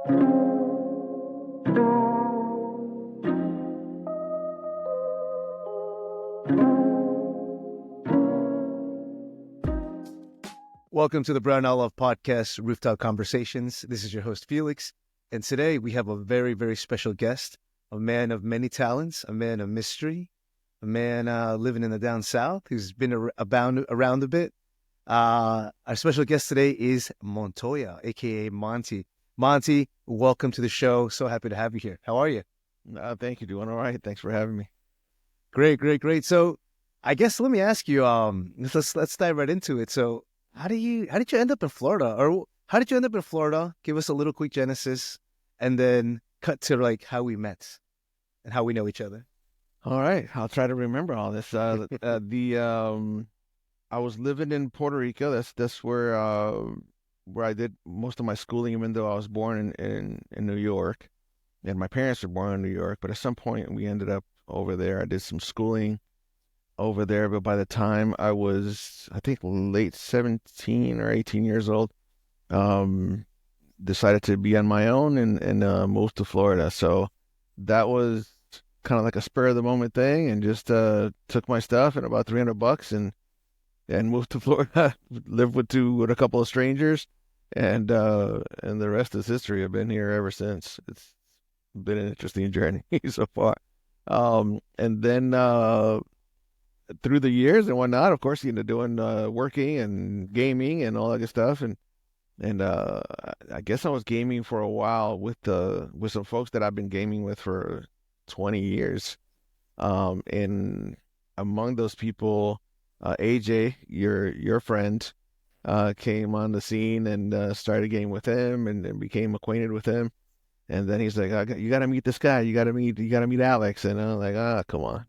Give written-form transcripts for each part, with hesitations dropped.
Welcome to the Brown Owl Love Podcast, Rooftop Conversations. This is your host, Felix. And today we have a very, very special guest, a man of many talents, a man of mystery, a man living in the down south who's been around a bit. Our special guest today is Montoya, a.k.a. Monty. Monty, welcome to the show. So happy to have you here. How are you? Thank you. Doing all right. Thanks for having me. Great. So I guess let me ask you, let's dive right into it. So how did you end up in Florida? Or how did you end up in Florida? Give us a little quick genesis and then cut to like how we met and how we know each other. All right. I'll try to remember all this. I was living in Puerto Rico. That's where I did most of my schooling, even though I was born in New York. And my parents were born in New York. But at some point we ended up over there. I did some schooling over there, but by the time I was, I think, late 17 or 18 years old, decided to be on my own and moved to Florida. So that was kind of like a spur of the moment thing, and just took my stuff and about $300 and moved to Florida. Lived with a couple of strangers, and the rest is history. I've been here ever since. It's been an interesting journey so far. And then through the years and whatnot, of course, doing working and gaming and all that good stuff, and I guess I was gaming for a while with some folks that I've been gaming with for 20 years, and among those people, AJ, your friend, came on the scene, and started gaming with him, and became acquainted with him. And then he's like, "You got to meet this guy. You got to meet Alex." And I'm like, come on,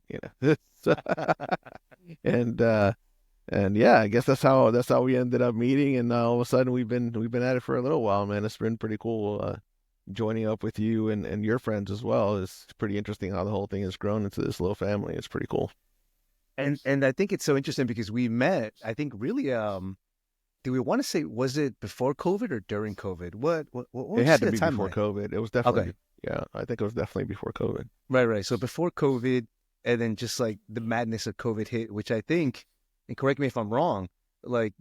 and yeah, I guess that's how we ended up meeting. And all of a sudden we've been at it for a little while, man. It's been pretty cool joining up with you and your friends as well. It's pretty interesting how the whole thing has grown into this little family. It's pretty cool. And I think it's so interesting because we met, I think, really, do we want to say, was it before COVID or during COVID? What It had to be before COVID. It was definitely, okay. Yeah, I think it was definitely before COVID. Right. So before COVID, and then just like the madness of COVID hit, which I think, and correct me if I'm wrong, like,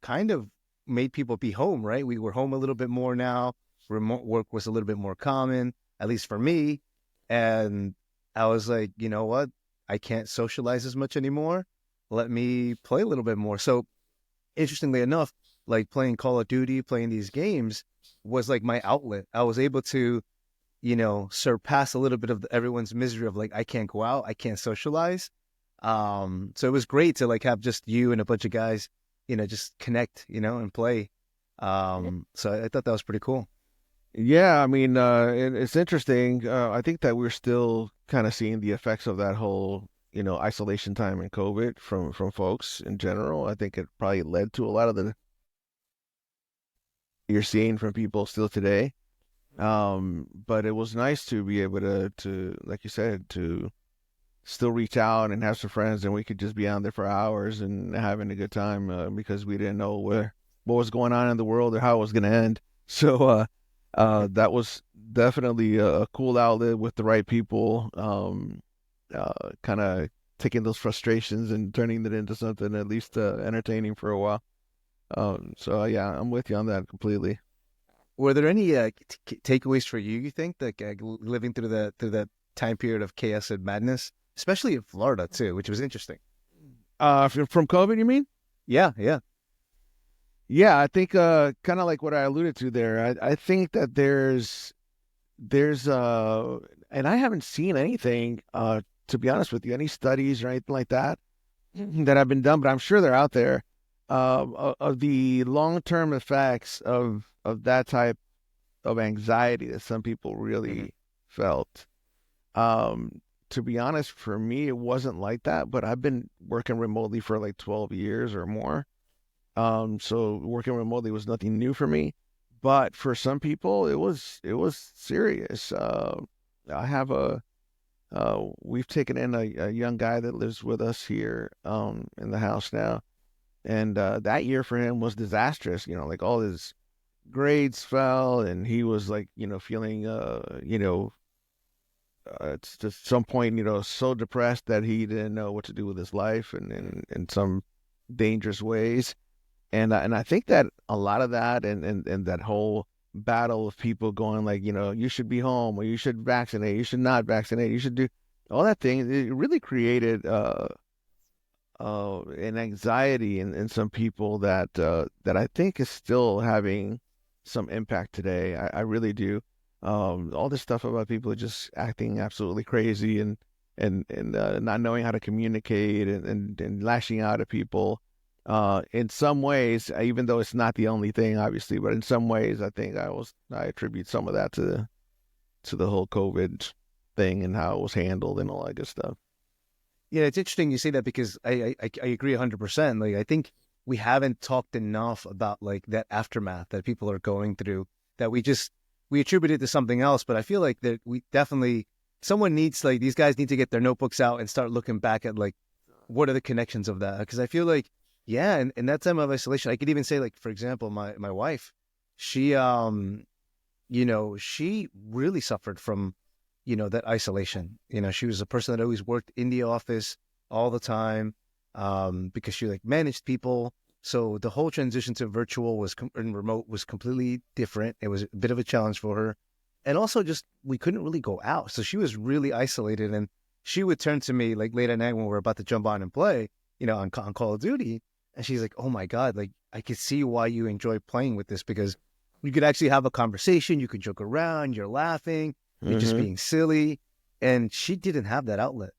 kind of made people be home, right? We were home a little bit more now. Remote work was a little bit more common, at least for me. And I was like, you know what? I can't socialize as much anymore. Let me play a little bit more. So interestingly enough, like playing Call of Duty, playing these games was like my outlet. I was able to, surpass a little bit of everyone's misery of like, I can't go out, I can't socialize. So it was great to like have just you and a bunch of guys, just connect, and play. So I thought that was pretty cool. Yeah, I mean, it's interesting. I think that we're still kind of seeing the effects of that whole, isolation time in COVID from folks in general. I think it probably led to a lot of the you're seeing from people still today. But it was nice to be able to, like you said, to still reach out and have some friends, and we could just be on there for hours and having a good time, because we didn't know what was going on in the world or how it was going to end. So that was definitely a cool outlet with the right people, kind of taking those frustrations and turning it into something at least entertaining for a while. So yeah, I'm with you on that completely. Were there any takeaways for you? You think that living through that time period of chaos and madness, especially in Florida too, which was interesting. From COVID, you mean? Yeah. Yeah, I think kind of like what I alluded to there. I think that there's and I haven't seen anything, to be honest with you, any studies or anything like that that have been done, but I'm sure they're out there, of the long-term effects of that type of anxiety that some people really felt. To be honest, for me, it wasn't like that, but I've been working remotely for like 12 years or more. So working remotely was nothing new for me, but for some people it was serious. I have we've taken in a young guy that lives with us here, in the house now. And that year for him was disastrous. Like all his grades fell, and he was like, feeling, it's just some point, so depressed that he didn't know what to do with his life, and in some dangerous ways. And I think that a lot of that, and that whole battle of people going like, you should be home, or you should vaccinate, you should not vaccinate, you should do all that thing. It really created an anxiety in some people that I think is still having some impact today. I really do. All this stuff about people just acting absolutely crazy, and not knowing how to communicate, and lashing out at people. In some ways, even though it's not the only thing, obviously, but in some ways, I think I attribute some of that to the whole COVID thing and how it was handled and all that good stuff. Yeah, it's interesting you say that because I agree 100%. Like I think we haven't talked enough about like that aftermath that people are going through, that we attribute it to something else. But I feel like that we definitely, someone needs, like, these guys need to get their notebooks out and start looking back at like what are the connections of that? Because I feel like, yeah, and in that time of isolation, I could even say, like, for example, my wife, she she really suffered from, that isolation. She was a person that always worked in the office all the time, because she like managed people. So the whole transition to virtual and remote was completely different. It was a bit of a challenge for her. And also just, we couldn't really go out. So she was really isolated, and she would turn to me like late at night when we're about to jump on and play, on Call of Duty. And she's like, oh my God, like I could see why you enjoy playing with this, because you could actually have a conversation. You could joke around. You're laughing. You're just Mm-hmm. being silly. And she didn't have that outlet.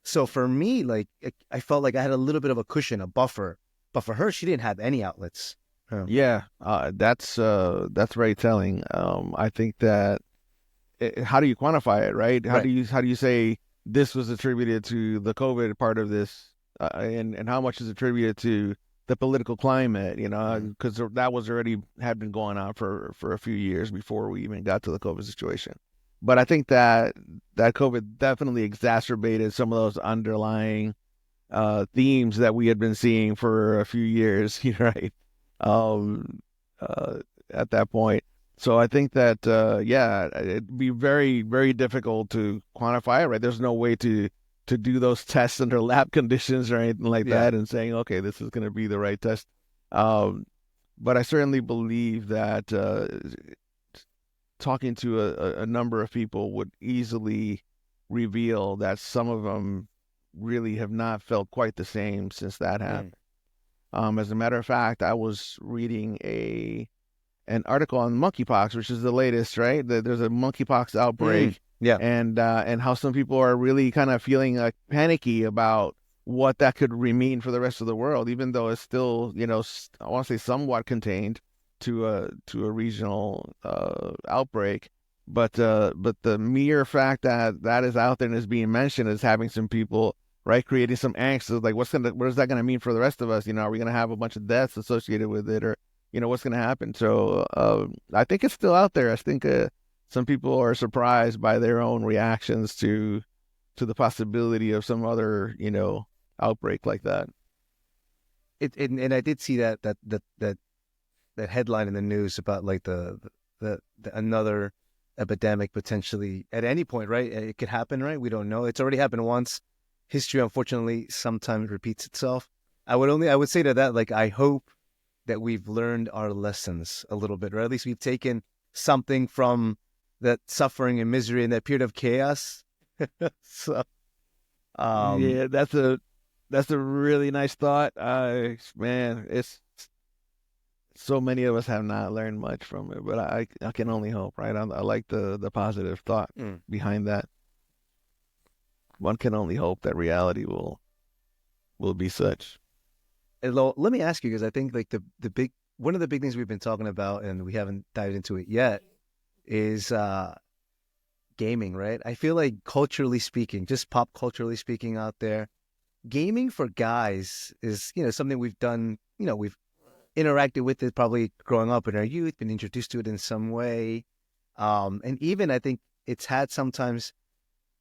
So for me, like, I felt like I had a little bit of a cushion, a buffer. But for her, she didn't have any outlets. Yeah. Yeah, that's very telling. I think that how do you quantify it, right? Right. How do you say this was attributed to the COVID part of this, and how much is attributed to the political climate? Mm. Because that was already had been going on for a few years before we even got to the COVID situation. But I think that COVID definitely exacerbated some of those underlying themes that we had been seeing for a few years, right? Um, uh, at that point. So I think that yeah, it'd be very, very difficult to quantify it, right? There's no way to do those tests under lab conditions or anything like Yeah. that and saying, okay, this is going to be the right test. Um, but I certainly believe that talking to a number of people would easily reveal that some of them really have not felt quite the same since that Mm. happened. As a matter of fact, I was reading an article on monkeypox, which is the latest, right? There's a monkeypox Mm. outbreak, Yeah. and how some people are really kind of feeling like panicky about what that could mean for the rest of the world, even though it's still, I want to say somewhat contained to a regional outbreak. But the mere fact that that is out there and is being mentioned is having some people, right, creating some angst of like, what is that gonna mean for the rest of us? Are we gonna have a bunch of deaths associated with it, or what's gonna happen? So I think it's still out there. I think some people are surprised by their own reactions to the possibility of some other outbreak like that. And I did see that headline in the news about like the another epidemic potentially at any point, right? It could happen, right? We don't know. It's already happened once. History, unfortunately, sometimes repeats itself. I would say to that, like, I hope that we've learned our lessons a little bit, or at least we've taken something from that suffering and misery and that period of chaos. So, um, Yeah, that's a really nice thought. Man, it's so many of us have not learned much from it, but I can only hope, right? I like the positive thought mm. behind that. One can only hope that reality will be such. And let me ask you, because I think like the big one of the big things we've been talking about, and we haven't dived into it yet, is gaming, right? I feel like culturally speaking, just pop culturally speaking out there, gaming for guys is, something we've done, we've interacted with it probably growing up in our youth, been introduced to it in some way. And even I think it's had sometimes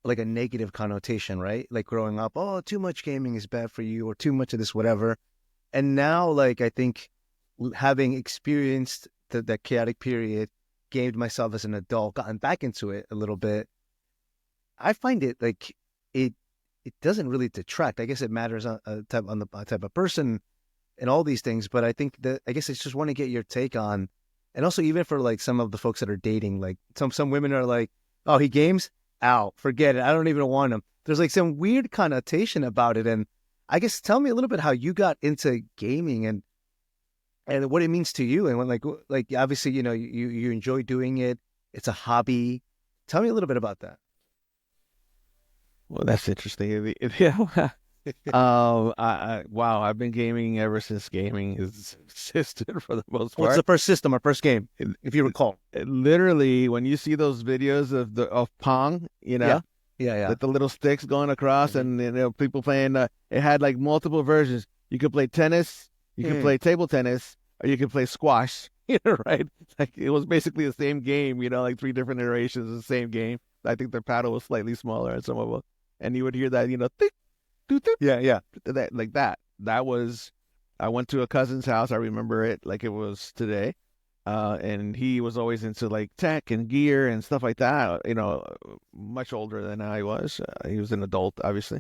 like a negative connotation, right? Like growing up, oh, too much gaming is bad for you, or too much of this, whatever. And now, like, I think having experienced that chaotic period, gamed myself as an adult, gotten back into it a little bit. I find it like it it doesn't really detract. I guess it matters on the type of person and all these things. But I think that I guess I just want to get your take on, and also even for like some of the folks that are dating, like some women are like, oh, he games out, forget it. I don't even want him. There's like some weird connotation about it, and I guess tell me a little bit how you got into gaming and what it means to you, and when like obviously you enjoy doing it. It's a hobby. Tell me a little bit about that. Well, that's interesting. Yeah. Wow, I've been gaming ever since gaming has existed for the most What's the part. first system or first game, It, if you recall? literally, when you see those videos of Pong, Yeah, yeah, yeah. with the little sticks going across, Hmm. and people playing, it had like multiple versions. You could play tennis, you could Hmm. play table tennis, or you could play squash. Right? Like it was basically the same game. Like three different iterations of the same game. I think the paddle was slightly smaller in some of them, and you would hear that, tick, doo, doo, Yeah, yeah. that like that. That was. I went to a cousin's house. I remember it like it was today. And he was always into like tech and gear and stuff like that. Much older than I was. He was an adult, obviously,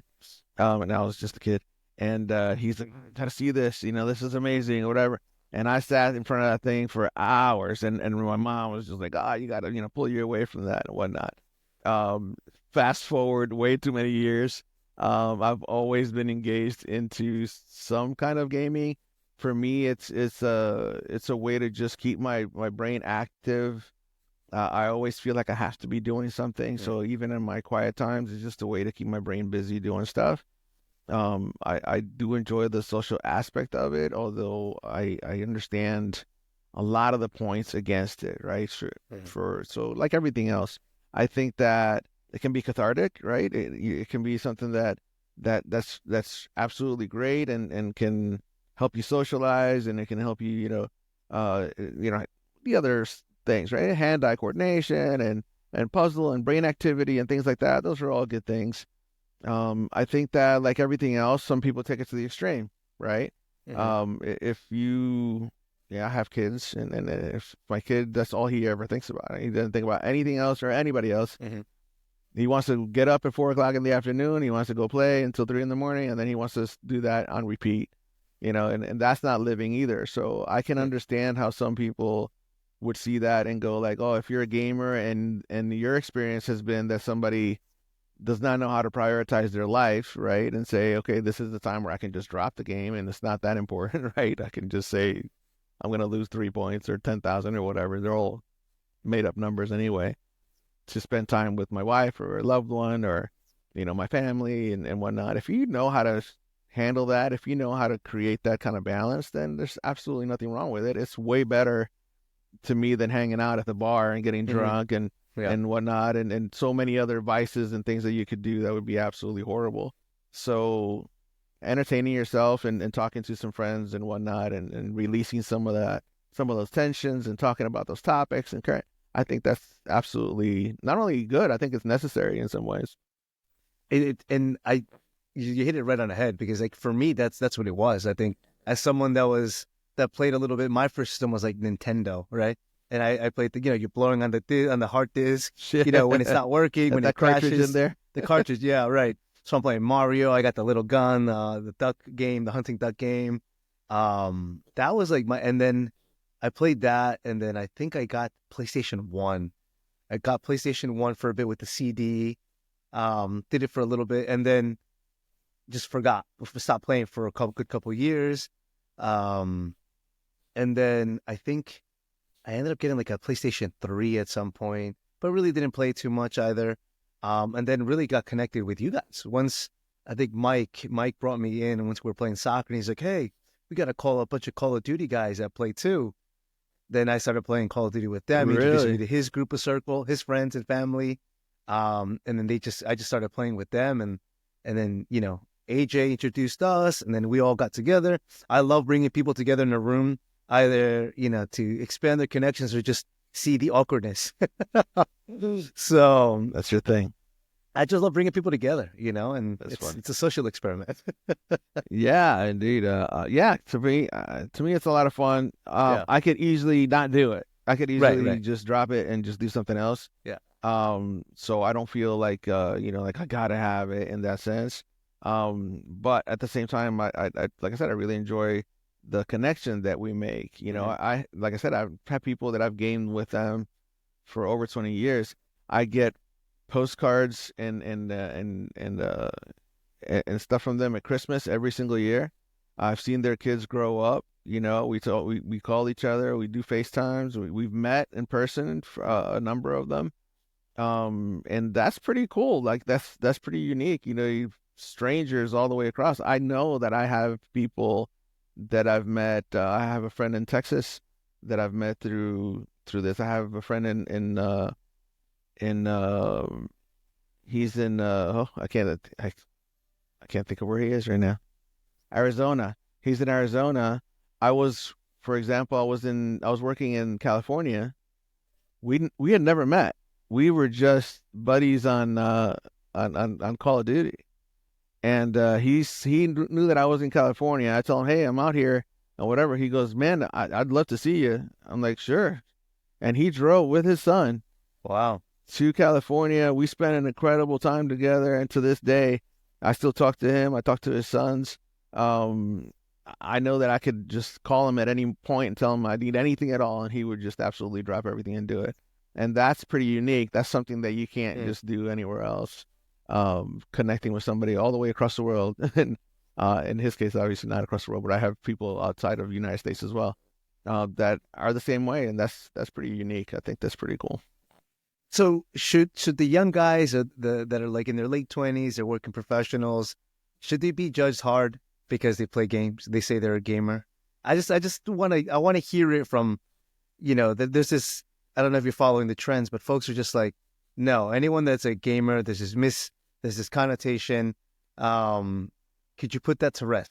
and I was just a kid. And he's like, "Gotta see this. This is amazing, or whatever." And I sat in front of that thing for hours, and my mom was just like, "Ah, you gotta, pull you away from that and whatnot." Um, Fast forward way too many years. I've always been engaged into some kind of gaming. For me, it's a way to just keep my brain active. I always feel like I have to be doing something, Mm. so even in my quiet times, it's just a way to keep my brain busy doing stuff. I do enjoy the social aspect of it, although I understand a lot of the points against it, right? Mm. So like everything else, I think that it can be cathartic, right? It can be something that's absolutely great and can help you socialize, and it can help you, uh, you know, the other things, right? Hand-eye coordination and puzzle and brain activity and things like that. Those are all good things. I think that like everything else, some people take it to the extreme, right? Hmm. If you, yeah, I have kids, and if my kid, that's all he ever thinks about. He doesn't think about anything else or anybody else. Hmm. He wants to get up at 4 o'clock in the afternoon. He wants to go play until 3 in the morning, and then he wants to do that on repeat, and that's not living either. So I can understand how some people would see that and go like, oh, if you're a gamer and your experience has been that somebody does not know how to prioritize their life, right? And say, okay, this is the time where I can just drop the game and it's not that important, right? I can just say I'm going to lose 3 points or 10,000 or whatever. They're all made up numbers anyway. To spend time with my wife or a loved one or, my family and whatnot. If you know how to handle that, if you know how to create that kind of balance, then there's absolutely nothing wrong with it. It's way better to me than hanging out at the bar and getting Hmm. drunk and Yeah. and whatnot, and so many other vices and things that you could do that would be absolutely horrible. So entertaining yourself and talking to some friends and whatnot, and releasing some of those tensions and talking about those topics and current, I think that's absolutely not only good, I think it's necessary in some ways. And you hit it right on the head because like for me that's what it was. I think as someone that played a little bit, my first system was like Nintendo, right? And I played you're blowing on on the hard disk, Shit. when it's not working, when it That cartridge in crashes, there. the cartridge, yeah, right. So I'm playing Mario. I got the little gun, the duck game, the hunting duck game. That was like and then I played that, and then I think I got PlayStation One. I got PlayStation One for a bit with the CD. Did it for a little bit, and then just forgot, stopped playing for a good couple years. Um, and then I think I ended up getting like a PlayStation 3 at some point, but really didn't play too much either. And then really got connected with you guys. Once I think Mike brought me in, and once we were playing soccer, and he's like, "Hey, we got to call a bunch of Call of Duty guys that play too." Then I started playing Call of Duty with them. He introduced me Really? to his group of circle, his friends and family. And then I just started playing with them, and then AJ introduced us, and then we all got together. I love bringing people together in a room, either to expand their connections or just see the awkwardness. So That's your thing. I just love bringing people together, and That's it's fun. it's a social experiment. Yeah, indeed. Yeah, to me, it's a lot of fun. Yeah. I could easily not do it. I could Right. easily Right. just drop it and just do something else. Yeah. So I don't feel like like I gotta have it in that sense. But at the same time, I like I said, I really enjoy the connection that we make. Hmm. Like I said, I've had people that I've gamed with them for over 20 years. I get postcards and stuff from them at Christmas every single year. I've seen their kids grow up. We call each other, we do FaceTimes, we've met in person, a number of them. And that's pretty cool. Like that's pretty unique. Strangers all the way across. I know that I have people that I've met. I have a friend in Texas that I've met through this. I have a friend in he's in I can't think of where he is right now. Arizona. He's in Arizona. I was, for example, I was working in California. We had never met. We were just buddies on Call of Duty. And he knew that I was in California. I told him, "Hey, I'm out here and whatever." He goes, "Man, I'd love to see you." I'm like, "Sure." And he drove with his son Wow. to California. We spent an incredible time together, and to this day, I still talk to him. I talk to his sons. Um, I know that I could just call him at any point and tell him I need anything at all, and he would just absolutely drop everything and do it. And that's pretty unique. That's something that you can't Mm. just do anywhere else. Connecting with somebody all the way across the world, and in his case, obviously not across the world, but I have people outside of the United States as well that are the same way, and that's pretty unique. I think that's pretty cool. So should the young guys that are like in their late 20s, they're working professionals, should they be judged hard because they play games? They say they're a gamer. I just want to hear it from, that there's this, I don't know if you're following the trends, but folks are just like, no, anyone that's a gamer, there's this connotation. Um, could you put that to rest?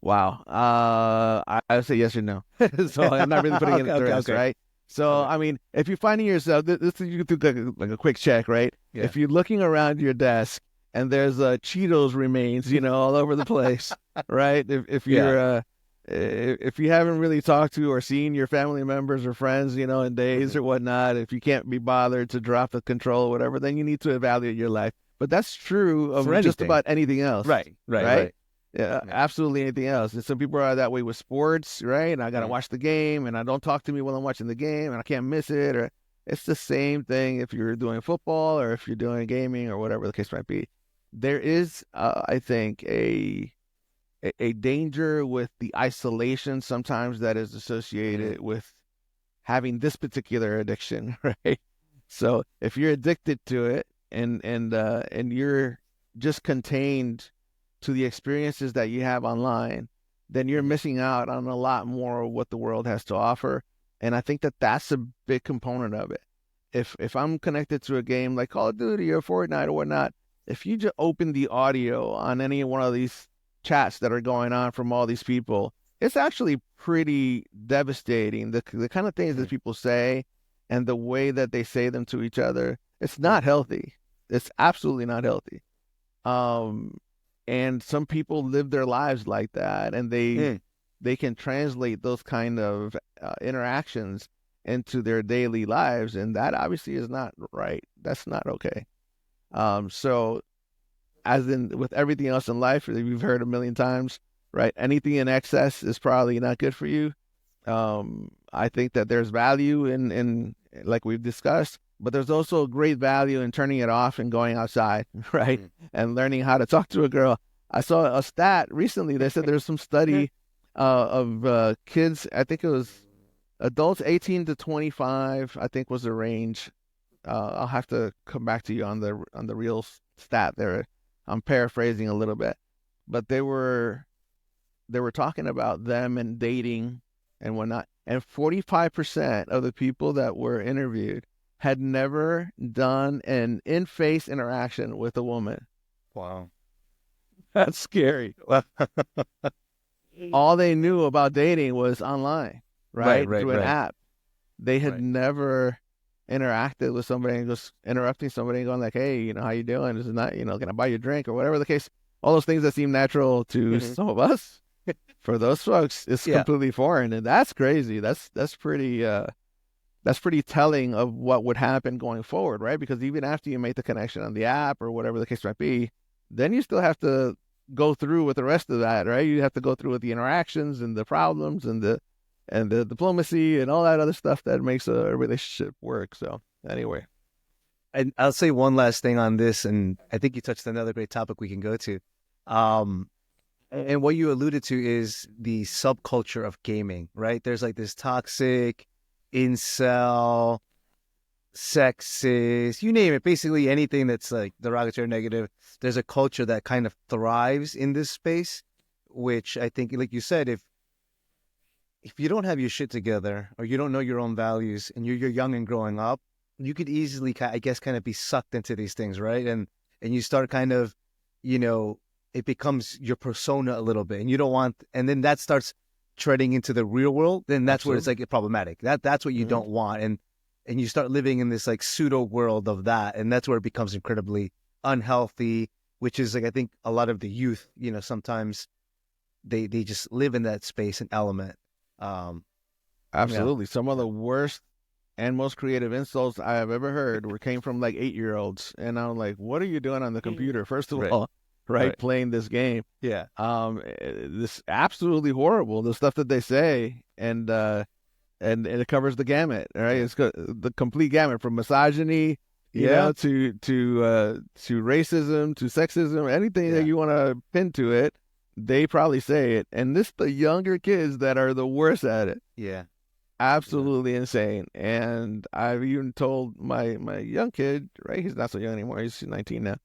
Wow. I would say yes or no. So I'm not really putting it Okay, into okay, rest, okay, right? So okay. I mean, if you're finding yourself, this is you can do like a quick check, right? Yeah. If you're looking around your desk and there's Cheetos remains, all over the place, right? Yeah. If you haven't really talked to or seen your family members or friends, in days Hmm. or whatnot, if you can't be bothered to drop the control or whatever, then you need to evaluate your life. But that's true For of just anything. about anything else, Right, right, right? right. Yeah, Yeah. absolutely anything else. And some people are that way with sports, right? And I gotta Mm. watch the game, and I don't talk to me while I'm watching the game, and I can't miss it. Or it's the same thing if you're doing football or if you're doing gaming or whatever the case might be. There is, I think, a danger with the isolation sometimes that is Hmm. associated with having this particular addiction, right? So if you're addicted to it and you're just contained to the experiences that you have online, then you're Hmm. missing out on a lot more of what the world has to offer. And I think that that's a big component of it. If I'm connected to a game like Call of Duty or Fortnite or whatnot, if you just open the audio on any one of these chats that are going on from all these people, it's actually pretty devastating. The kind of things that Hmm. people say and the way that they say them to each other, it's Hmm. not healthy. It's absolutely not healthy. Um, and some people live their lives like that, and Hmm. they can translate those kind of interactions into their daily lives, and that obviously is not right. That's not okay. So as in with everything else in life, that we've heard a million times, right? Anything in excess is probably not good for you. I think that there's value in like we've discussed, but there's also great value in turning it off and going outside, right? Hmm. And learning how to talk to a girl. I saw a stat recently. They said there's some study of kids. I think it was adults 18 to 25. I think was the range. I'll have to come back to you on the real stat there. I'm paraphrasing a little bit, but they were talking about them and dating and whatnot. And 45% of the people that were interviewed had never done an in-face interaction with a woman. Wow. That's scary. Well, All they knew about dating was online, right, right? right, Through an right, app. They had right. never interacted with somebody and just interrupting somebody and going like, hey, how you doing? This is not, can I buy you a drink or whatever the case? All those things that seem natural to some of us, for those folks, it's completely foreign, and that's crazy. That's pretty telling of what would happen going forward, right? Because even after you make the connection on the app or whatever the case might be, then you still have to go through with the rest of that, right? You have to go through with the interactions and the problems and the diplomacy and all that other stuff that makes a relationship work. So anyway. And I'll say one last thing on this, and I think you touched on another great topic we can go to. And what you alluded to is the subculture of gaming, right? There's like this toxic, incel, sexist, you name it, basically anything that's like derogatory or negative. There's a culture that kind of thrives in this space, which I think, like you said, if you don't have your shit together or you don't know your own values and you're young and growing up, you could easily, I guess, kind of be sucked into these things, right? And you start kind of, it becomes your persona a little bit, and you don't want, and then that starts treading into the real world. Then that's where it's like problematic. That's what you don't want, and you start living in this like pseudo world of that, and that's where it becomes incredibly unhealthy. Which is like, I think a lot of the youth, sometimes they just live in that space and element. Absolutely, some of the worst and most creative insults I have ever heard came from like 8-year-olds, and I'm like, what are you doing on the computer? First of all. Right, playing this game. Yeah. This absolutely horrible, the stuff that they say, and it covers the gamut, right? It's the complete gamut from misogyny, to racism, to sexism, anything that you want to pin to it, they probably say it. And the younger kids that are the worst at it. Yeah. Absolutely insane. And I've even told my young kid, right? He's not so young anymore. He's 19 now.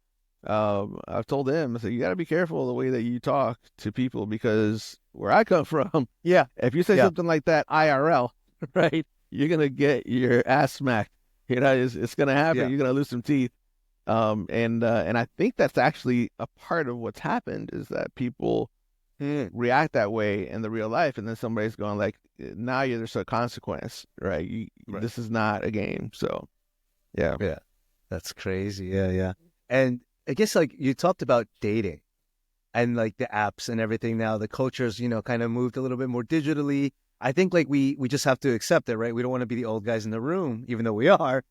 I've told him, I said, you got to be careful the way that you talk to people, because where I come from, if you say something like that IRL, right, you're gonna get your ass smacked. It's gonna happen. You're gonna lose some teeth. And I think that's actually a part of what's happened, is that people react that way in the real life, and then somebody's going like, now there's a consequence, right? This is not a game. So, yeah, that's crazy. Yeah. And I guess like you talked about dating and like the apps and everything now, the culture's, kind of moved a little bit more digitally. I think like we just have to accept it, right? We don't want to be the old guys in the room, even though we are.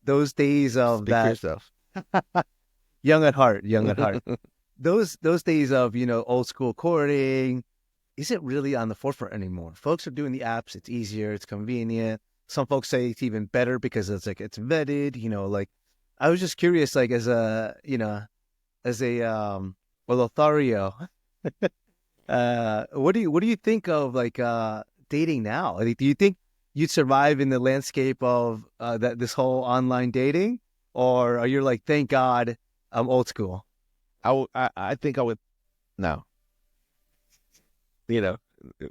Those days of Speak for yourself. young at heart. Those days of, old school courting isn't really on the forefront anymore. Folks are doing the apps. It's easier. It's convenient. Some folks say it's even better because it's vetted, like, I was just curious, like, as a Lothario, what do you think of like dating now? Like, do you think you'd survive in the landscape of this whole online dating, or are you like, thank God I'm old school? I think I would, no.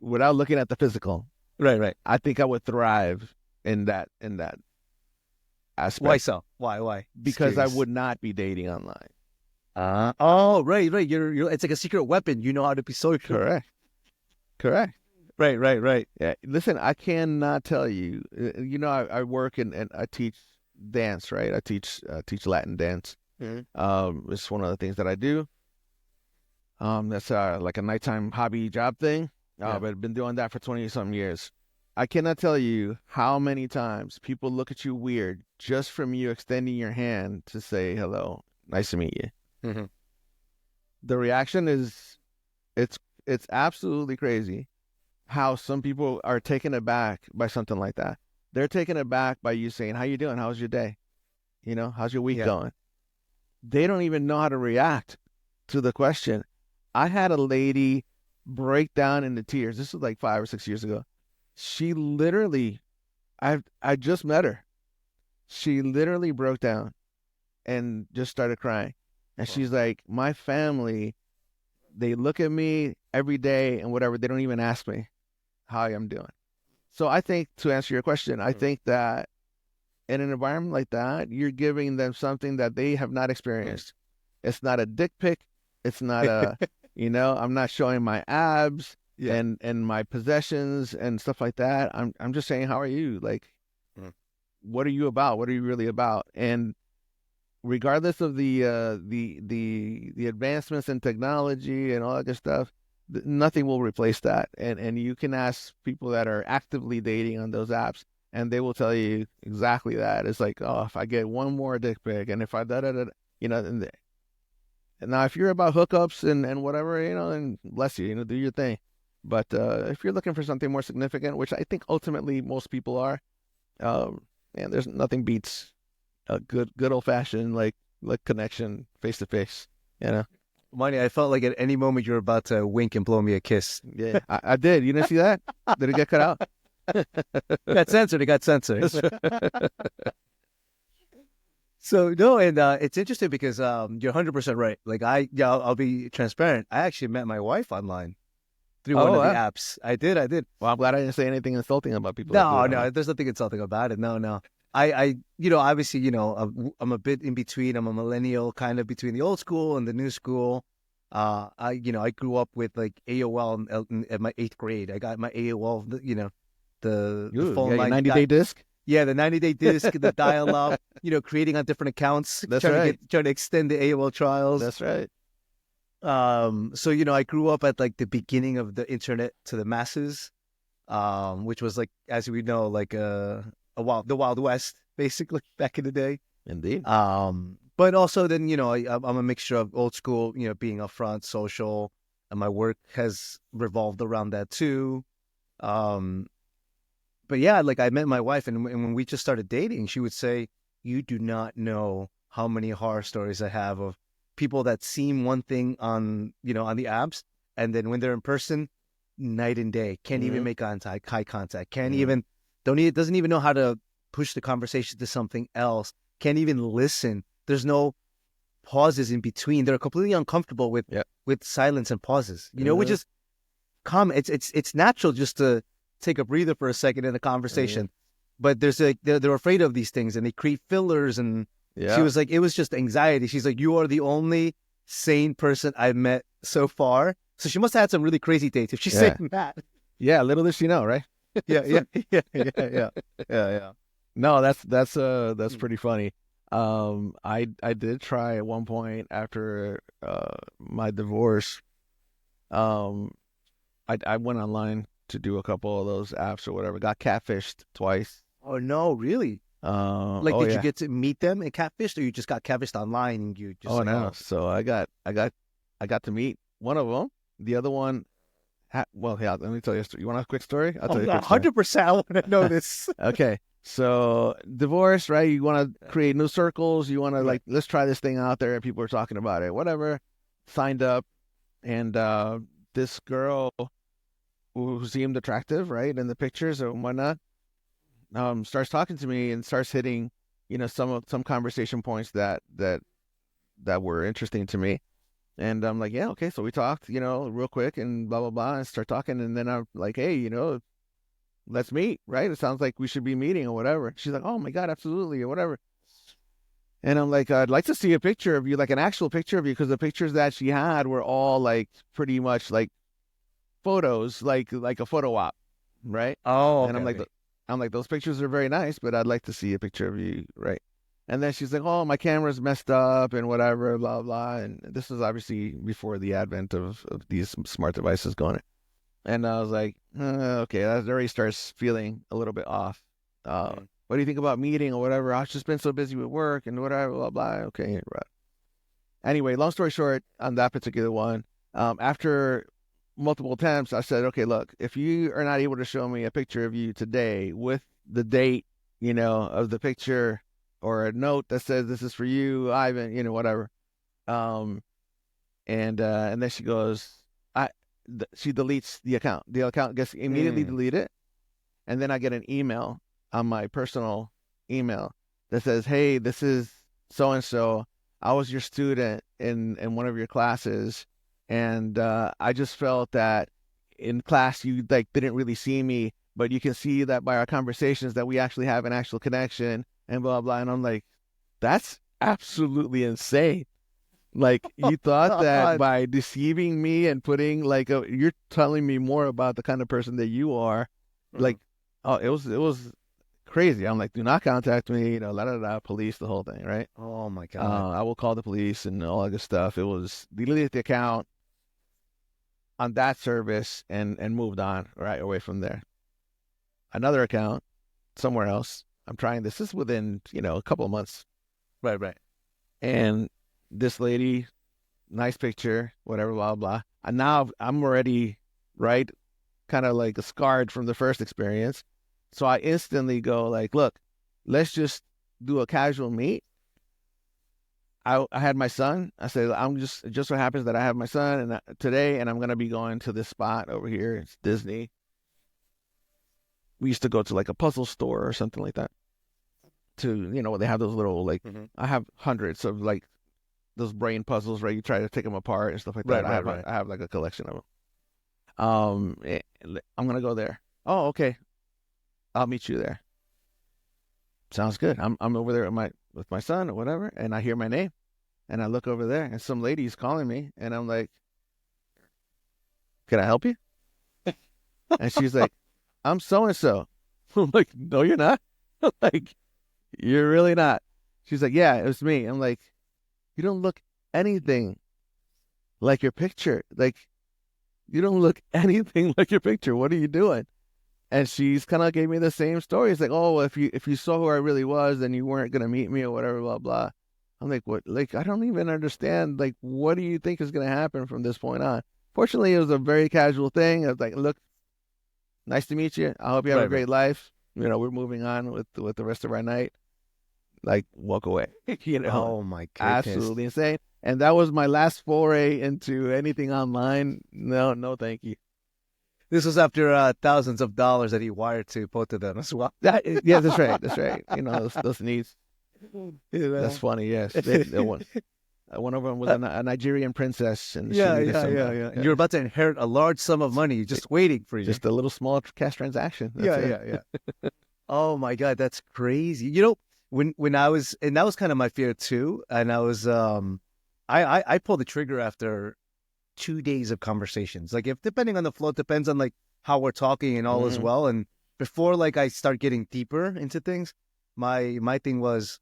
Without looking at the physical, right. I think I would thrive in that aspect. Why so? Why? Because I would not be dating online. Right. You're it's like a secret weapon. You know how to be social. Correct. Right. Yeah. Listen, I cannot tell you. I work and I teach dance, right? I teach Latin dance. It's one of the things that I do. That's like a nighttime hobby job thing. But I've been doing that for 20-something years. I cannot tell you how many times people look at you weird just from you extending your hand to say hello, nice to meet you. The reaction is, it's absolutely crazy how some people are taken aback by something like that. They're taken aback by you saying, how you doing? How's your day? How's your week going? They don't even know how to react to the question. I had a lady break down into tears. This was like 5 or 6 years ago. She literally, I just met her. She literally broke down and just started crying. And she's like, my family, they look at me every day and whatever. They don't even ask me how I'm doing. So I think, to answer your question, I think that in an environment like that, you're giving them something that they have not experienced. It's not a dick pic. It's not a, I'm not showing my abs. And my possessions and stuff like that. I'm just saying, how are you? Like, what are you about? What are you really about? And regardless of the advancements in technology and all that good stuff, nothing will replace that. And you can ask people that are actively dating on those apps, and they will tell you exactly that. It's like, oh, if I get one more dick pic, and if I da da da, and now if you're about hookups and whatever, then bless you, do your thing. But if you're looking for something more significant, which I think ultimately most people are, man, there's nothing beats a good old fashioned like connection face to face. Money, I felt like at any moment you're about to wink and blow me a kiss. Yeah, I did. You didn't see that? Did it get cut out? Got censored. It got censored. So no, and it's interesting because you're 100% right. Like I'll be transparent. I actually met my wife online through one of the apps. I did. Well, I'm glad I didn't say anything insulting about people. No, there's nothing insulting about it. No. I obviously, I'm a bit in between. I'm a millennial, kind of between the old school and the new school. I grew up with like AOL at my 8th grade. I got my AOL, the phone line. 90-day disc? Yeah, the 90-day disc, the dial-up, creating on different accounts. That's trying to extend the AOL trials. That's right. So, I grew up at like the beginning of the internet to the masses, which was like, as we know, like the Wild West, basically, back in the day. Indeed. But also then, I'm a mixture of old school, being upfront, social, and my work has revolved around that too. But yeah, like I met my wife, and when we just started dating, she would say, "You do not know how many horror stories I have of people that seem one thing on the apps, and then when they're in person, night and day. Can't even make eye contact. Can't even doesn't even know how to push the conversation to something else. Can't even listen. There's no pauses in between. They're completely uncomfortable with silence and pauses. Which is common. It's natural just to take a breather for a second in a conversation, but there's they're afraid of these things and they create fillers. And she was like, it was just anxiety. She's like, you are the only sane person I've met so far. So she must have had some really crazy dates if she's saying that. Yeah, little does she know, right? Yeah. No, that's pretty funny. I did try at one point after my divorce. I went online to do a couple of those apps or whatever. Got catfished twice. Oh no, really? Did you get to meet them and catfished, or you just got catfished online and you just? No. So I got to meet one of them. The other one, let me tell you a story. You want a quick story? I'll tell you. 100%. I want to know this. Okay. So divorce, right? You want to create new circles. You want to let's try this thing out there. People are talking about it. Whatever. Signed up, and this girl who seemed attractive, right, in the pictures and whatnot, starts talking to me and starts hitting, some conversation points that were interesting to me. And I'm like, yeah, okay. So we talked, real quick and blah, blah, blah, and start talking. And then I'm like, hey, let's meet, right? It sounds like we should be meeting or whatever. She's like, oh my God, absolutely, or whatever. And I'm like, I'd like to see a picture of you, like an actual picture of you, because the pictures that she had were all like pretty much like photos, like a photo op, right? Oh, and I'm like, those pictures are very nice, but I'd like to see a picture of you, right? And then she's like, oh, my camera's messed up and whatever, blah, blah. And this was obviously before the advent of these smart devices going. And I was like, okay, that already starts feeling a little bit off. What do you think about meeting or whatever? I've just been so busy with work and whatever, blah, blah. Okay, right. Anyway, long story short, on that particular one, after multiple attempts, I said, okay, look, if you are not able to show me a picture of you today with the date, of the picture or a note that says this is for you, Ivan, whatever. And then she goes, she deletes the account. The account gets immediately deleted. And then I get an email on my personal email that says, hey, this is so-and-so. I was your student in one of your classes. And I just felt that in class you didn't really see me, but you can see that by our conversations that we actually have an actual connection and blah, blah. And I'm like, that's absolutely insane. Like, you thought that by deceiving me and putting you're telling me more about the kind of person that you are. Like, it was crazy. I'm like, do not contact me, la da da, police, the whole thing, right? Oh my God. I will call the police and all that good stuff. It was deleted the account on that service and moved on right away from there. Another account somewhere else. I'm trying this. This is within, a couple of months. Right, right. And this lady, nice picture, whatever, blah, blah. And now I'm already, right, kind of like scarred from the first experience. So I instantly go like, look, let's just do a casual meet. I had my son. I said, it just so happens that I have my son today, and I'm going to be going to this spot over here. It's Disney. We used to go to like a puzzle store or something like that. They have those little, like, I have hundreds of like those brain puzzles, right? You try to take them apart and stuff like that. Right. I have like a collection of them. I'm going to go there. Oh, okay. I'll meet you there. Sounds good. I'm over there with my son or whatever, and I hear my name, and I look over there, and some lady's calling me, and I'm like, "Can I help you?" And she's like, "I'm so and so." I'm like, "No, you're not." Like, you're really not. She's like, "Yeah, it was me." I'm like, "You don't look anything like your picture. Like, you don't look anything like your picture. What are you doing?" And she's kind of gave me the same story. It's like, oh, well, if you saw who I really was, then you weren't gonna meet me or whatever, blah blah. I'm like, what? Like, I don't even understand. Like, what do you think is gonna happen from this point on? Fortunately, it was a very casual thing. I was like, look, nice to meet you. I hope you have a great life. We're moving on with the rest of our night. Like, walk away. Oh my goodness. Absolutely insane. And that was my last foray into anything online. No, thank you. This was after thousands of dollars that he wired to both of them as well. Yeah, that's right. That's right. Those needs. That's funny. Yes, one of them was a Nigerian princess, and yeah. And You're about to inherit a large sum of money, just waiting for you. Just a little small cash transaction. Yeah. Oh my God, that's crazy. When I was, and that was kind of my fear too, and I was I pulled the trigger after 2 days of conversations. Like, if depending on the flow, it depends on like how we're talking and all as well. And before like I start getting deeper into things, my thing was,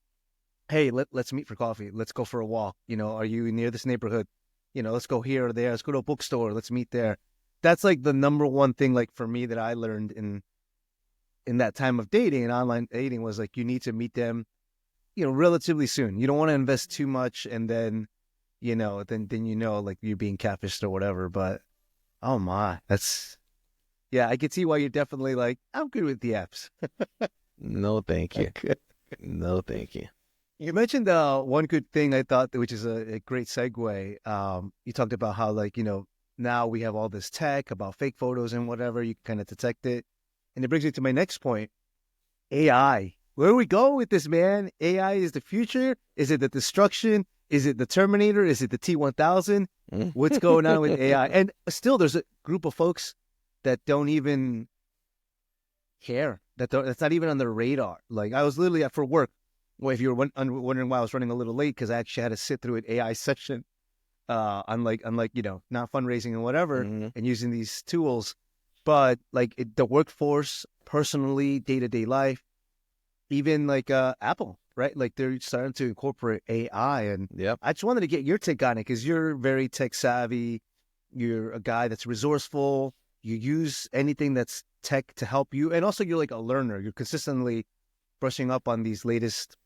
hey, let's meet for coffee. Let's go for a walk. Are you near this neighborhood? Let's go here or there. Let's go to a bookstore. Let's meet there. That's like the number one thing, like for me, that I learned in that time of dating and online dating was like, you need to meet them, relatively soon. You don't want to invest too much and then like you're being catfished or whatever. But oh my, I could see why you're definitely like, I'm good with the apps. No, thank you. No, thank you. You mentioned one good thing I thought, which is a great segue. You talked about how like, now we have all this tech about fake photos and whatever, you can kind of detect it. And it brings me to my next point, AI. Where do we go with this, man? AI is the future? Is it the destruction? Is it the Terminator? Is it the T-1000? What's going on with AI? And still, there's a group of folks that don't even care. That's not even on their radar. Like, I was literally for work. Well, if you were wondering why I was running a little late, because I actually had to sit through an AI session, unlike not fundraising and whatever, and using these tools. But like the workforce, personally, day-to-day life, even like Apple. Right? Like they're starting to incorporate AI. And I just wanted to get your take on it because you're very tech savvy. You're a guy that's resourceful. You use anything that's tech to help you. And also you're like a learner. You're consistently brushing up on these latest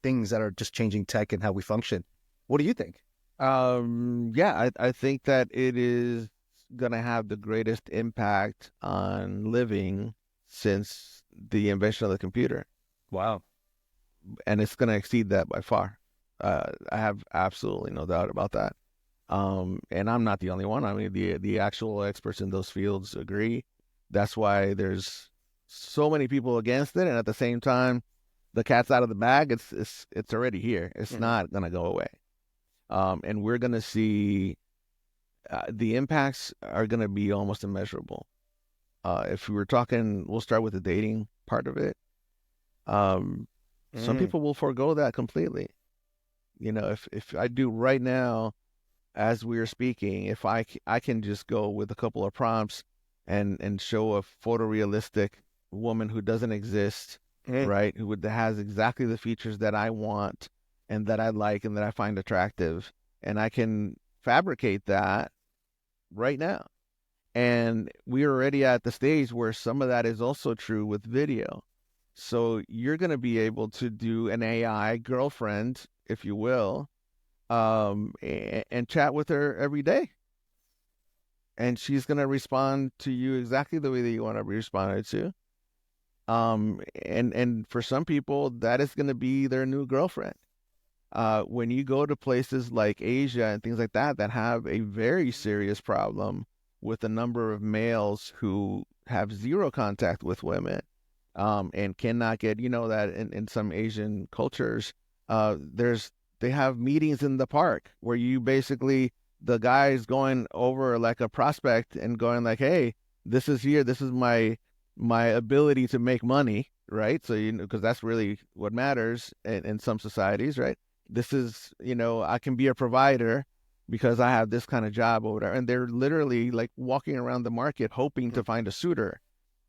things that are just changing tech and how we function. What do you think? I think that it is going to have the greatest impact on living since the invention of the computer. Wow. And it's going to exceed that by far. I have absolutely no doubt about that. And I'm not the only one. I mean, the actual experts in those fields agree. That's why there's so many people against it. And at the same time, the cat's out of the bag. It's already here. It's not going to go away. And we're going to see the impacts are going to be almost immeasurable. If we were talking, we'll start with the dating part of it. Some people will forego that completely. If I do right now, as we're speaking, if I can just go with a couple of prompts and show a photorealistic woman who doesn't exist right? That has exactly the features that I want and that I like and that I find attractive. And I can fabricate that right now. And we're already at the stage where some of that is also true with video. So you're going to be able to do an AI girlfriend, if you will, and chat with her every day. And she's going to respond to you exactly the way that you want to be responded to. And for some people, that is going to be their new girlfriend. When you go to places like Asia and things like that, that have a very serious problem with a number of males who have zero contact with women, and cannot get, that in some Asian cultures, they have meetings in the park where you basically, the guy's going over like a prospect and going like, hey, this is my ability to make money, right? So, because that's really what matters in some societies, right? This is, I can be a provider because I have this kind of job or whatever. And they're literally like walking around the market hoping to find a suitor,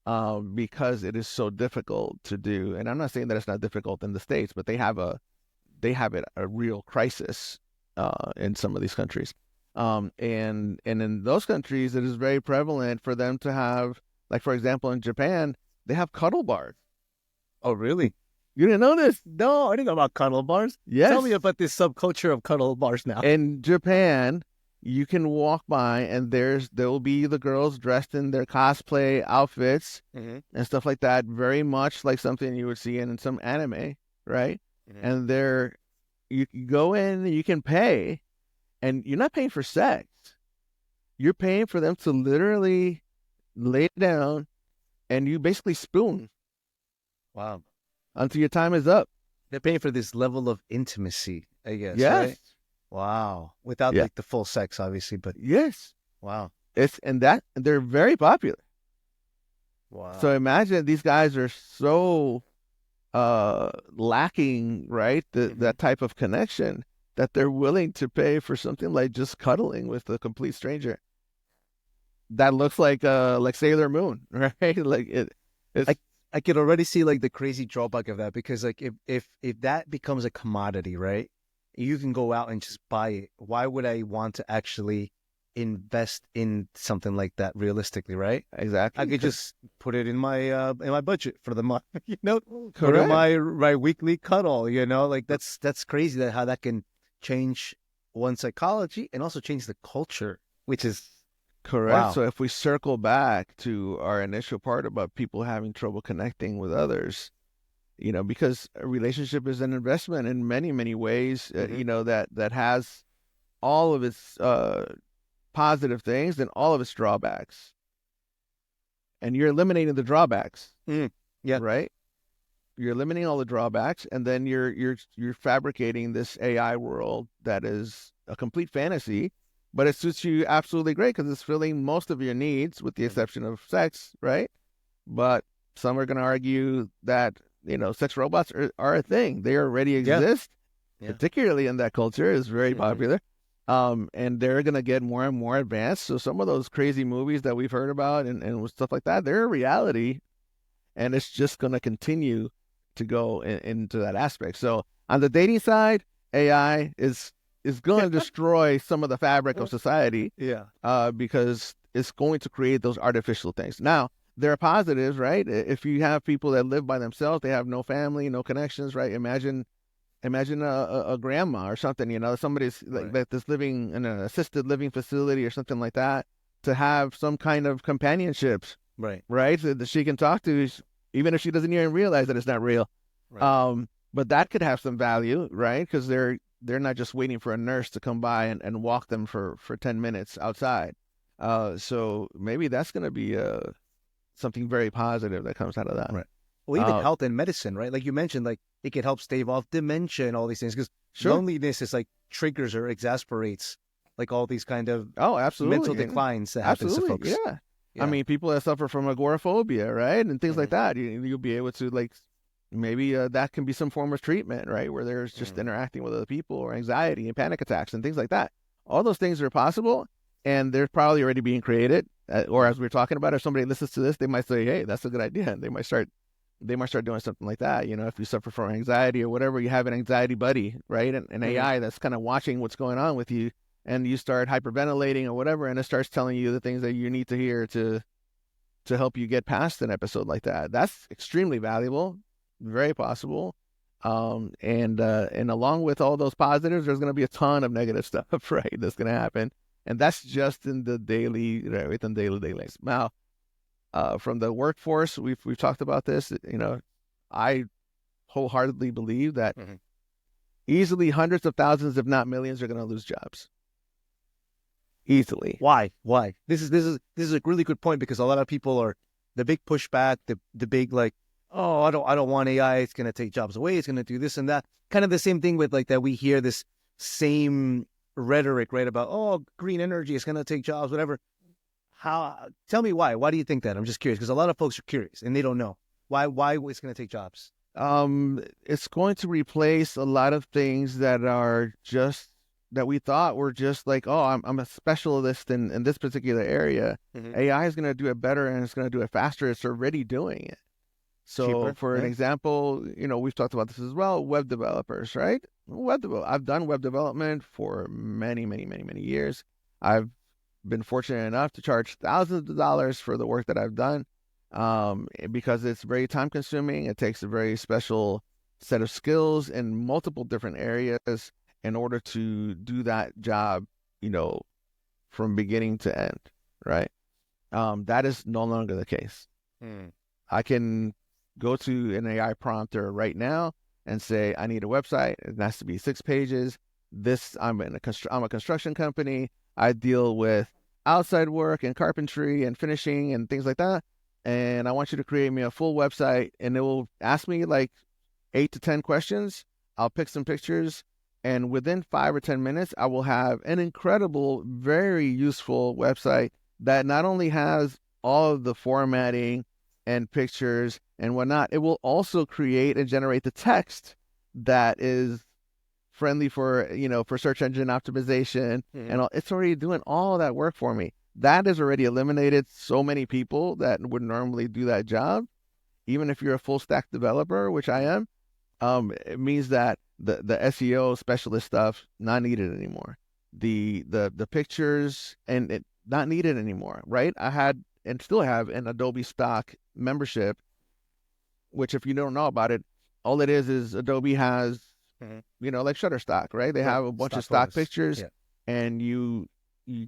because it is so difficult to do. And I'm not saying that it's not difficult in the States, but they have a real crisis in some of these countries. And in those countries, it is very prevalent for them to have, like, for example, in Japan, they have cuddle bars. Oh, really? You didn't know this? No, I didn't know about cuddle bars. Yes. Tell me about this subculture of cuddle bars now. In Japan, you can walk by and there will be the girls dressed in their cosplay outfits and stuff like that, very much like something you would see in some anime, right? And you can go in, you can pay, and you're not paying for sex. You're paying for them to literally lay down and you basically spoon. Wow. Until your time is up. They're paying for this level of intimacy, I guess. Yes. Right? Wow. Without like the full sex, obviously, but yes. Wow. They're very popular. Wow. So imagine these guys are so lacking, right? That type of connection that they're willing to pay for something like just cuddling with a complete stranger. That looks like Sailor Moon, right? Like it's I could already see like the crazy drawback of that, because like if that becomes a commodity, right? You can go out and just buy it. Why would I want to actually invest in something like that realistically, right? Exactly. I could just put it in my budget for the month, Correct. Put in my weekly cuddle, like that's crazy that how that can change one's psychology and also change the culture, which is correct. Wow. So if we circle back to our initial part about people having trouble connecting with others, because a relationship is an investment in many, many ways, that has all of its positive things and all of its drawbacks. And you're eliminating the drawbacks. Yeah. Right? You're eliminating all the drawbacks, and then you're fabricating this AI world that is a complete fantasy. But it suits you absolutely great because it's filling most of your needs with the exception of sex, right? But some are going to argue that, sex robots are a thing. They already exist, particularly in that culture, is very popular. And they're going to get more and more advanced. So some of those crazy movies that we've heard about and stuff like that, they're a reality. And it's just going to continue to go into that aspect. So on the dating side, AI is going to destroy some of the fabric of society. Yeah. Because it's going to create those artificial things. Now, there are positives, right? If you have people that live by themselves, they have no family, no connections, right? Imagine a grandma or something, somebody's that's living in an assisted living facility or something like that, to have some kind of companionships, right? That she can talk to, even if she doesn't even realize that it's not real. Right. But that could have some value, right? Because they're not just waiting for a nurse to come by and walk them for 10 minutes outside. So maybe that's going to be something very positive that comes out of that. Right. Well, even health and medicine, right? Like you mentioned, like it could help stave off dementia and all these things, because loneliness is like triggers or exasperates like all these kind of absolutely mental declines that happens to folks. Yeah. I mean, people that suffer from agoraphobia, right? And things like that, you'll be able to like, maybe that can be some form of treatment, right? Where there's just interacting with other people, or anxiety and panic attacks and things like that. All those things are possible, and they're probably already being created. Or as we're talking about, if somebody listens to this, they might say, hey, that's a good idea. And they might start they might start doing something like that. If you suffer from anxiety or whatever, you have an anxiety buddy, right? An AI that's kind of watching what's going on with you, and you start hyperventilating or whatever, and it starts telling you the things that you need to hear to help you get past an episode like that. That's extremely valuable, very possible. And along with all those positives, there's going to be a ton of negative stuff, right? That's going to happen. And that's just in the daily, right, within daily. Now, from the workforce, we've talked about this. I wholeheartedly believe that easily hundreds of thousands, if not millions, are going to lose jobs. Easily. Why? This is a really good point, because a lot of people are the big pushback, the big like, oh, I don't want AI. It's going to take jobs away. It's going to do this and that. Kind of the same thing with like that. We hear this same rhetoric, right? About, oh, green energy is going to take jobs, whatever. Tell me why? Why do you think that? I'm just curious, because a lot of folks are curious and they don't know why it's going to take jobs. It's going to replace a lot of things that we thought were just like, oh, I'm a specialist in this particular area. AI is going to do it better, and it's going to do it faster. It's already doing it. So Cheaper, for an example, we've talked about this as well, web developers, right? I've done web development for many, many, many, many years. I've been fortunate enough to charge thousands of dollars for the work that I've done, because it's very time consuming. It takes a very special set of skills in multiple different areas in order to do that job, from beginning to end, right? That is no longer the case. I can go to an AI prompter right now and say, I need a website. It has to be 6 pages. I'm a construction company. I deal with outside work and carpentry and finishing and things like that. And I want you to create me a full website, and it will ask me like 8 to 10 questions. I'll pick some pictures, and within 5 or 10 minutes, I will have an incredible, very useful website that not only has all of the formatting and pictures and whatnot, it will also create and generate the text that is friendly for search engine optimization, and it's already doing all that work for me. That has already eliminated so many people that would normally do that job. Even if you're a full stack developer, which I am, it means that the SEO specialist stuff not needed anymore. The pictures and it not needed anymore, right? I had and still have an Adobe stock membership, which if you don't know about it, all it is Adobe has, like Shutterstock, right? They have a bunch of stock pictures, and you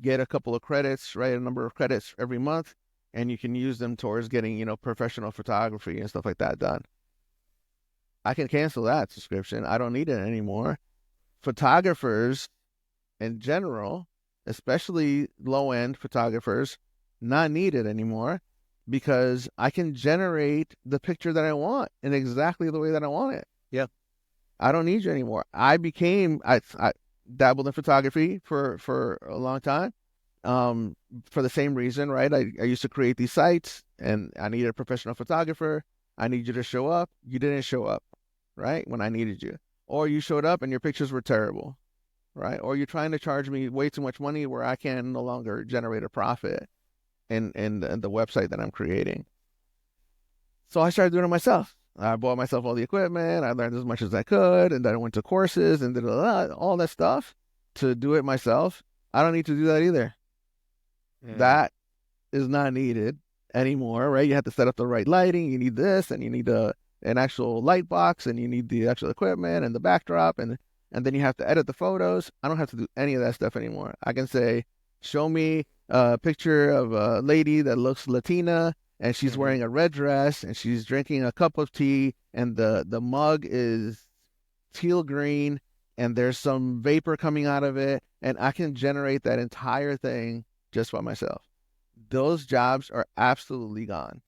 get a couple of credits, right? A number of credits every month, and you can use them towards getting, professional photography and stuff like that done. I can cancel that subscription. I don't need it anymore. Photographers in general, especially low-end photographers, not needed anymore, because I can generate the picture that I want in exactly the way that I want it. Yeah. I don't need you anymore. I dabbled in photography for a long time, for the same reason, right? I used to create these sites, and I needed a professional photographer. I need you to show up. You didn't show up, right, when I needed you. Or you showed up and your pictures were terrible, right? Or you're trying to charge me way too much money where I can no longer generate a profit in the website that I'm creating. So I started doing it myself. I bought myself all the equipment. I learned as much as I could, and then I went to courses and did all that stuff to do it myself. I don't need to do that either. That is not needed anymore, right? You have to set up the right lighting. You need this, and you need an actual light box, and you need the actual equipment and the backdrop, and then you have to edit the photos. I don't have to do any of that stuff anymore. I can say, show me a picture of a lady that looks Latina, and she's wearing a red dress, and she's drinking a cup of tea, and the mug is teal green, and there's some vapor coming out of it, and I can generate that entire thing just by myself. Those jobs are absolutely gone.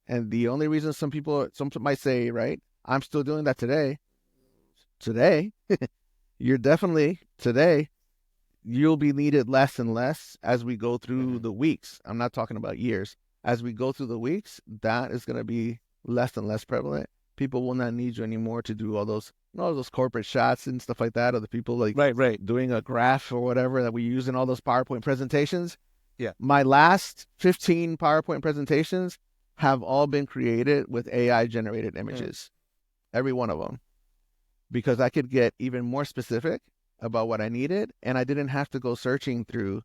And the only reason some might say, right, I'm still doing that today, you're definitely today, you'll be needed less and less as we go through the weeks. I'm not talking about years. As we go through the weeks, that is going to be less and less prevalent. People will not need you anymore to do all those corporate shots and stuff like that, or the people like doing a graph or whatever that we use in all those PowerPoint presentations. Yeah. My last 15 PowerPoint presentations, have all been created with AI generated images, every one of them, because I could get even more specific about what I needed, and I didn't have to go searching through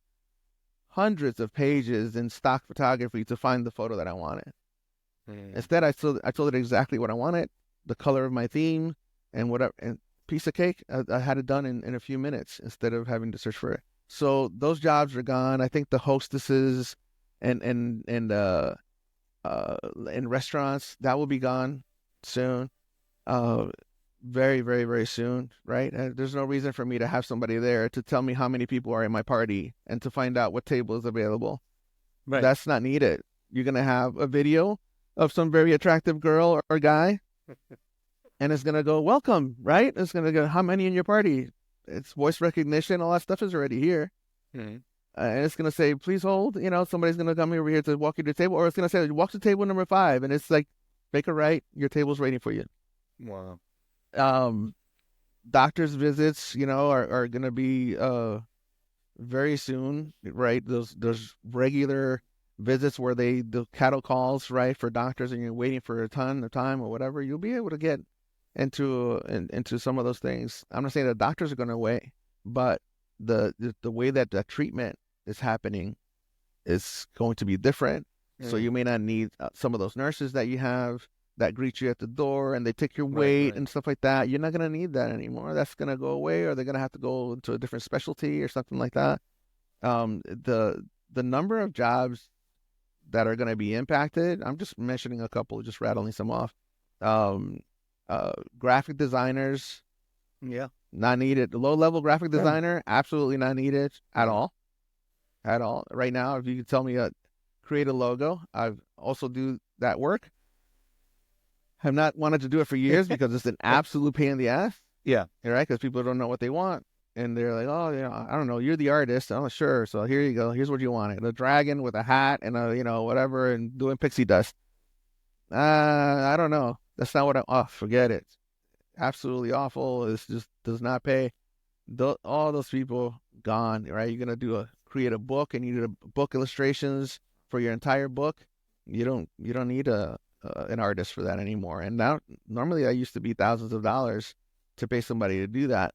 hundreds of pages in stock photography to find the photo that I wanted. Instead, I told it exactly what I wanted, the color of my theme, and whatever, and piece of cake. I had it done in a few minutes instead of having to search for it. So those jobs are gone. I think the hostesses and in restaurants, that will be gone soon. Very, very, very soon, right? And there's no reason for me to have somebody there to tell me how many people are in my party and to find out what table is available. Right. That's not needed. You're going to have a video of some very attractive girl or guy, and it's going to go, welcome, right? It's going to go, how many in your party? It's voice recognition. All that stuff is already here. And it's going to say, please hold. Somebody's going to come over here to walk you to the table. Or it's going to say, walk to table number 5. And it's like, make a right. Your table's waiting for you. Wow. Doctor's visits, are going to be very soon, right? Those regular visits where the cattle calls, right, for doctors, and you're waiting for a ton of time or whatever. You'll be able to get into some of those things. I'm not saying that doctors are going away, but the way that the treatment is happening is going to be different. So you may not need some of those nurses that you have that greet you at the door and they take your weight and stuff like that. You're not going to need that anymore. That's going to go away, or they're going to have to go to a different specialty or something like that. The number of jobs that are going to be impacted, I'm just mentioning a couple, just rattling some off. Graphic designers, not needed. The low-level graphic designer, absolutely not needed at all. At all. Right now, if you could tell me create a logo, I also do that work. Have not wanted to do it for years because it's an absolute pain in the ass. Yeah. Right? Because people don't know what they want. And they're like, oh, I don't know. You're the artist. I'm sure. So here you go. Here's what you wanted. A dragon with a hat and whatever, and doing pixie dust. I don't know. That's not what forget it. Absolutely awful. It just does not pay. All those people gone, right? You're going to create a book, and you need a book illustrations for your entire book. You don't need an artist for that anymore. And now, normally that used to be thousands of dollars to pay somebody to do that.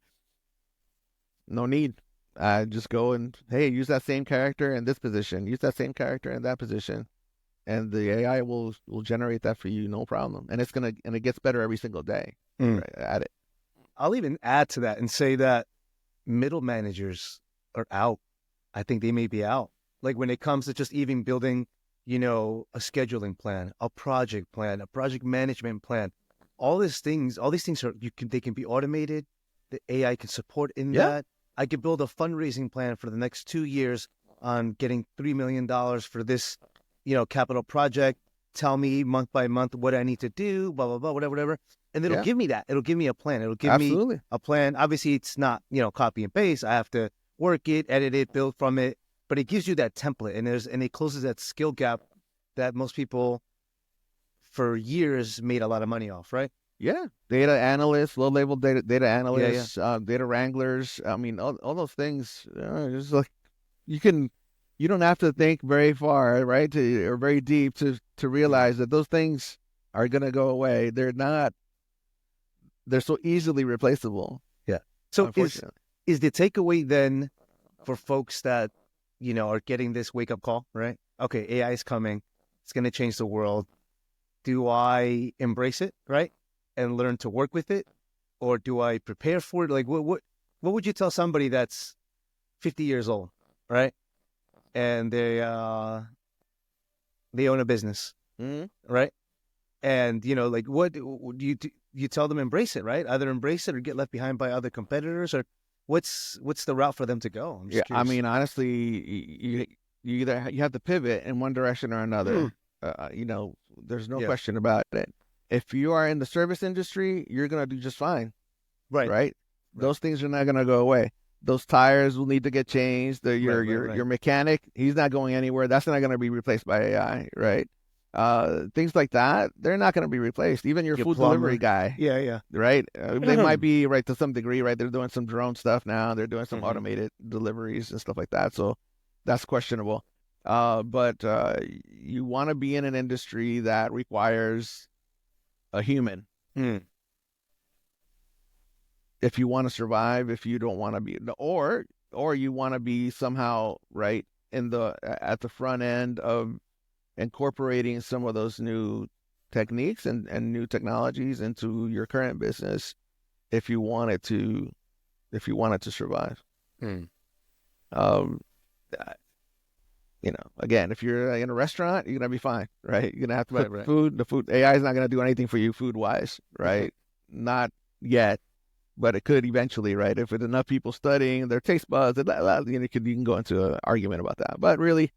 No need. Just go and, hey, use that same character in this position. Use that same character in that position. And the AI will generate that for you, no problem. And it gets better every single day at it. I'll even add to that and say that middle managers are out. I think they may be out. Like when it comes to just even building, a scheduling plan, a project plan, a project management plan. All these things they can be automated. The AI can support in that. I could build a fundraising plan for the next 2 years on getting $3 million for this, capital project. Tell me month by month what I need to do, blah, blah, blah, whatever. And it'll give me that. It'll give me a plan. It'll give me a plan. Obviously, it's not, copy and paste. I have to work it, edit it, build from it. But it gives you that template, and it closes that skill gap that most people for years made a lot of money off, right? Yeah. Data analysts, low-level data analysts, data wranglers. I mean, all those things, just like you don't have to think very far, right, or very deep to realize that those things are going to go away. They're so easily replaceable. Yeah. So is the takeaway then for folks that, are getting this wake-up call, right? Okay, AI is coming. It's going to change the world. Do I embrace it, right, and learn to work with it? Or do I prepare for it? Like, what would you tell somebody that's 50 years old, right? And they own a business, right? And, what do you tell them embrace it, right? Either embrace it or get left behind by other competitors, or what's the route for them to go? I'm just curious. I mean, honestly, you have to pivot in one direction or another. There's no question about it. If you are in the service industry, you're going to do just fine. Right? Those things are not going to go away. Those tires will need to get changed. Your mechanic, he's not going anywhere. That's not going to be replaced by AI, right? Things like that, they're not going to be replaced. Even your food delivery guy. Yeah. Right? They might be, right, to some degree, right? They're doing some drone stuff now. They're doing some automated deliveries and stuff like that. So that's questionable. But you want to be in an industry that requires a human Mm. if you want to survive. If you don't want to be, or you want to be somehow right in the at the front end of incorporating some of those new techniques and new technologies into your current business if you wanted to survive. Mm. Um, again, if you're in a restaurant, you're gonna be fine, right? You're gonna have to Right, cook right. food. The food AI is not gonna do anything for you food wise, right? Not yet, but it could eventually, right? If with enough people studying their taste buds, you can go into an argument about that. But really,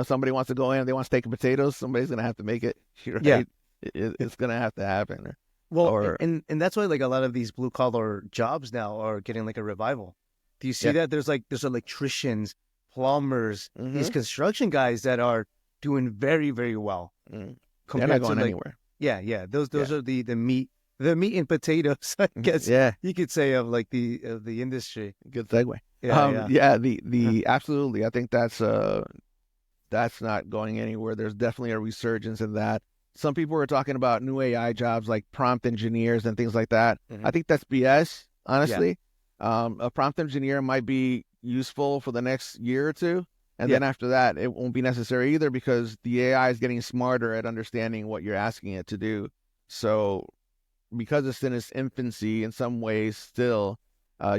somebody wants to go in, they want steak and potatoes. Somebody's gonna have to make it, Yeah. right? It's gonna have to happen, Well, or and that's why like a lot of these blue collar jobs now are getting like a revival. Do you see yeah. that? There's electricians, plumbers, these Mm-hmm. construction guys that are doing very, very well Mm. They're not compared to going like, anywhere. yeah. Those Yeah. are the meat and potatoes, I guess Yeah. you could say, of like the industry. Good segue. Yeah, yeah. Yeah, the absolutely. I think that's not going anywhere. There's definitely a resurgence in that. Some people are talking about new AI jobs like prompt engineers and things like that. Hmm. I think that's BS, Yeah, honestly. A prompt engineer might be useful for the next year or two. And yeah, then after that, it won't be necessary either because the AI is getting smarter at understanding what you're asking it to do. So, because it's in its infancy in some ways still,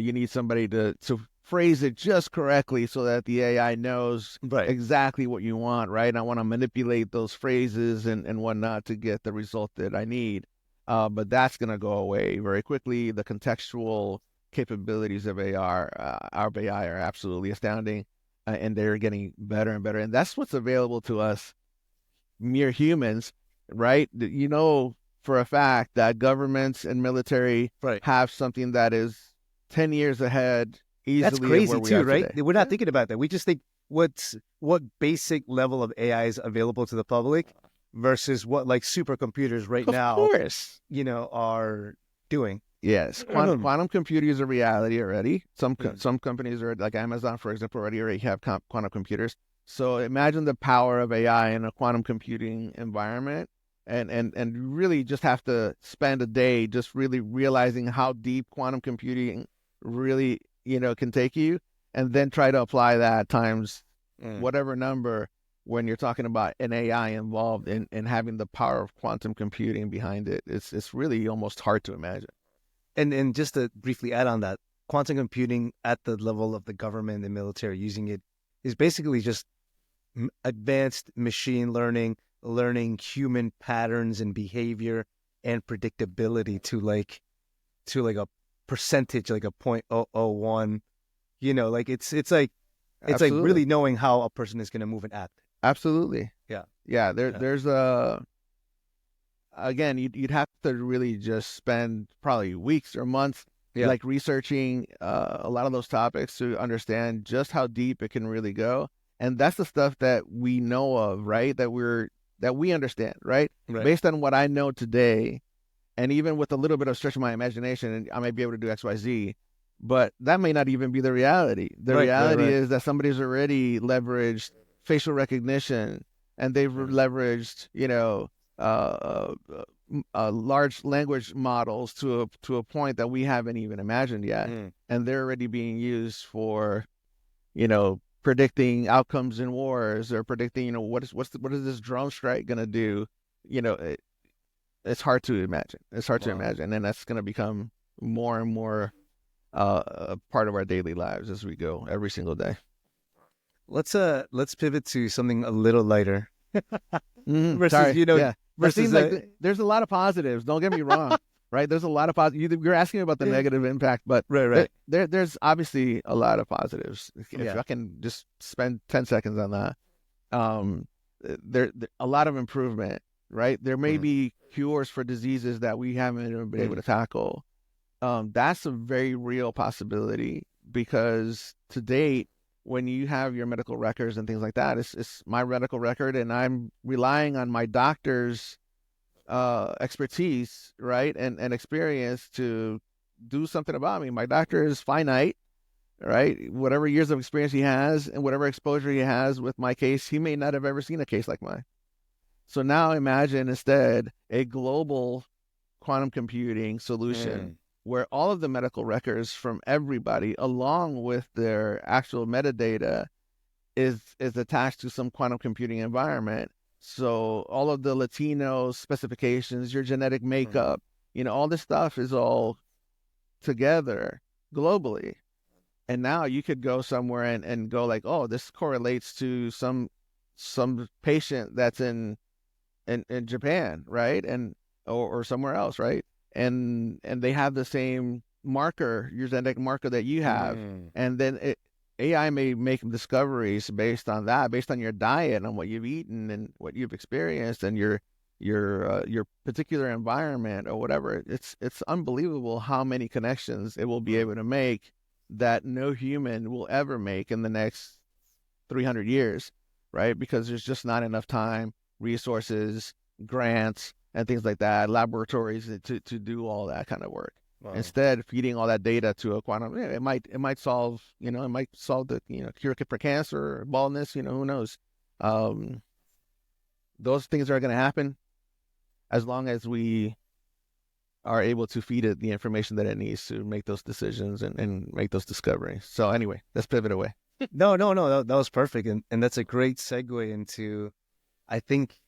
you need somebody to phrase it just correctly so that the AI knows right. exactly what you want, right? I want to manipulate those phrases and whatnot to get the result that I need. But that's going to go away very quickly. The contextual capabilities of AI are absolutely astounding, and they're getting better and better. And that's what's available to us mere humans, right? For a fact that governments and military Right. have something that is 10 years ahead That's easily of where crazy we too, are right? today. We're not Yeah, thinking about that. We just think what basic level of AI is available to the public versus what like supercomputers right of now, course. are doing. Yes, Mm. quantum computing is a reality already. Some companies are like Amazon, for example, already have quantum computers. So imagine the power of AI in a quantum computing environment, and really just have to spend a day just really realizing how deep quantum computing really can take you, and then try to apply that times Mm. whatever number when you're talking about an AI involved in having the power of quantum computing behind it. It's really almost hard to imagine. And just to briefly add on that, quantum computing at the level of the government and military using it is basically just advanced machine learning human patterns and behavior and predictability to like a percentage, like a 0.001. Like it's like Absolutely. really knowing how a person is going to move and act. Absolutely. Yeah, Yeah, yeah, there's a again, you'd have to really just spend probably weeks or months yeah. like researching a lot of those topics to understand just how deep it can really go. And that's the stuff that we know of, right? That we understand, right? Right, Based on what I know today, and even with a little bit of stretch of my imagination, and I may be able to do X, Y, Z, but that may not even be the reality. The right, right, reality right. is that somebody's already leveraged facial recognition, and they've Mm. leveraged, uh, large language models to a point that we haven't even imagined yet, Mm. and they're already being used for, predicting outcomes in wars or predicting, what is this drone strike gonna do? You know, it's hard to imagine. It's hard to Wow. imagine, and that's going to become more and more a part of our daily lives as we go every single day. Let's pivot to something a little lighter versus Sorry, yeah, that versus seems like there's a lot of positives. Don't get me wrong, right? There's a lot of positives. You're asking about the yeah, negative impact, but right, right. there's obviously a lot of positives. If Yeah. I can just spend 10 seconds on that, um, a lot of improvement, right? There may Mm. be cures for diseases that we haven't even been able Mm. to tackle. That's a very real possibility because to date, when you have your medical records and things like that, it's my medical record, and I'm relying on my doctor's expertise, right, and experience to do something about me. My doctor is finite, right? Whatever years of experience he has and whatever exposure he has with my case, he may not have ever seen a case like mine. So now imagine instead a global quantum computing solution where all of the medical records from everybody, along with their actual metadata, is attached to some quantum computing environment. So all of the Latino specifications, your genetic makeup, all this stuff is all together globally. And now you could go somewhere and go like, oh, this correlates to some patient that's in Japan, right? And or somewhere else, right? And they have the same marker, your genetic marker that you have. And then AI may make discoveries based on that, based on your diet and what you've eaten and what you've experienced and your particular environment or whatever. It's unbelievable how many connections it will be able to make that no human will ever make in the next 300 years, right? Because there's just not enough time, resources, grants, and things like that, laboratories to do all that kind of work. Wow. Instead, feeding all that data to a quantum, it might solve, it might solve the, cure for cancer, baldness, who knows? Those things are going to happen as long as we are able to feed it the information that it needs to make those decisions and make those discoveries. So anyway, let's pivot away. No, that was perfect. And that's a great segue into, I think,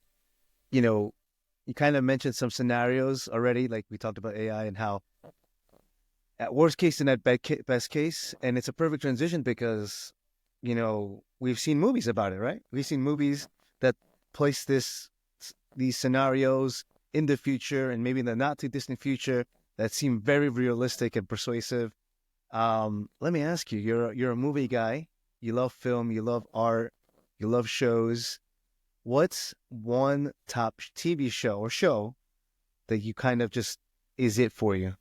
you kind of mentioned some scenarios already, like we talked about AI and how at worst case and at best case, and it's a perfect transition because, we've seen movies about it, right? We've seen movies that place these scenarios in the future and maybe in the not too distant future that seem very realistic and persuasive. Let me ask you, you're a movie guy. You love film, you love art, you love shows. What's one top TV show that you kind of just is it for you?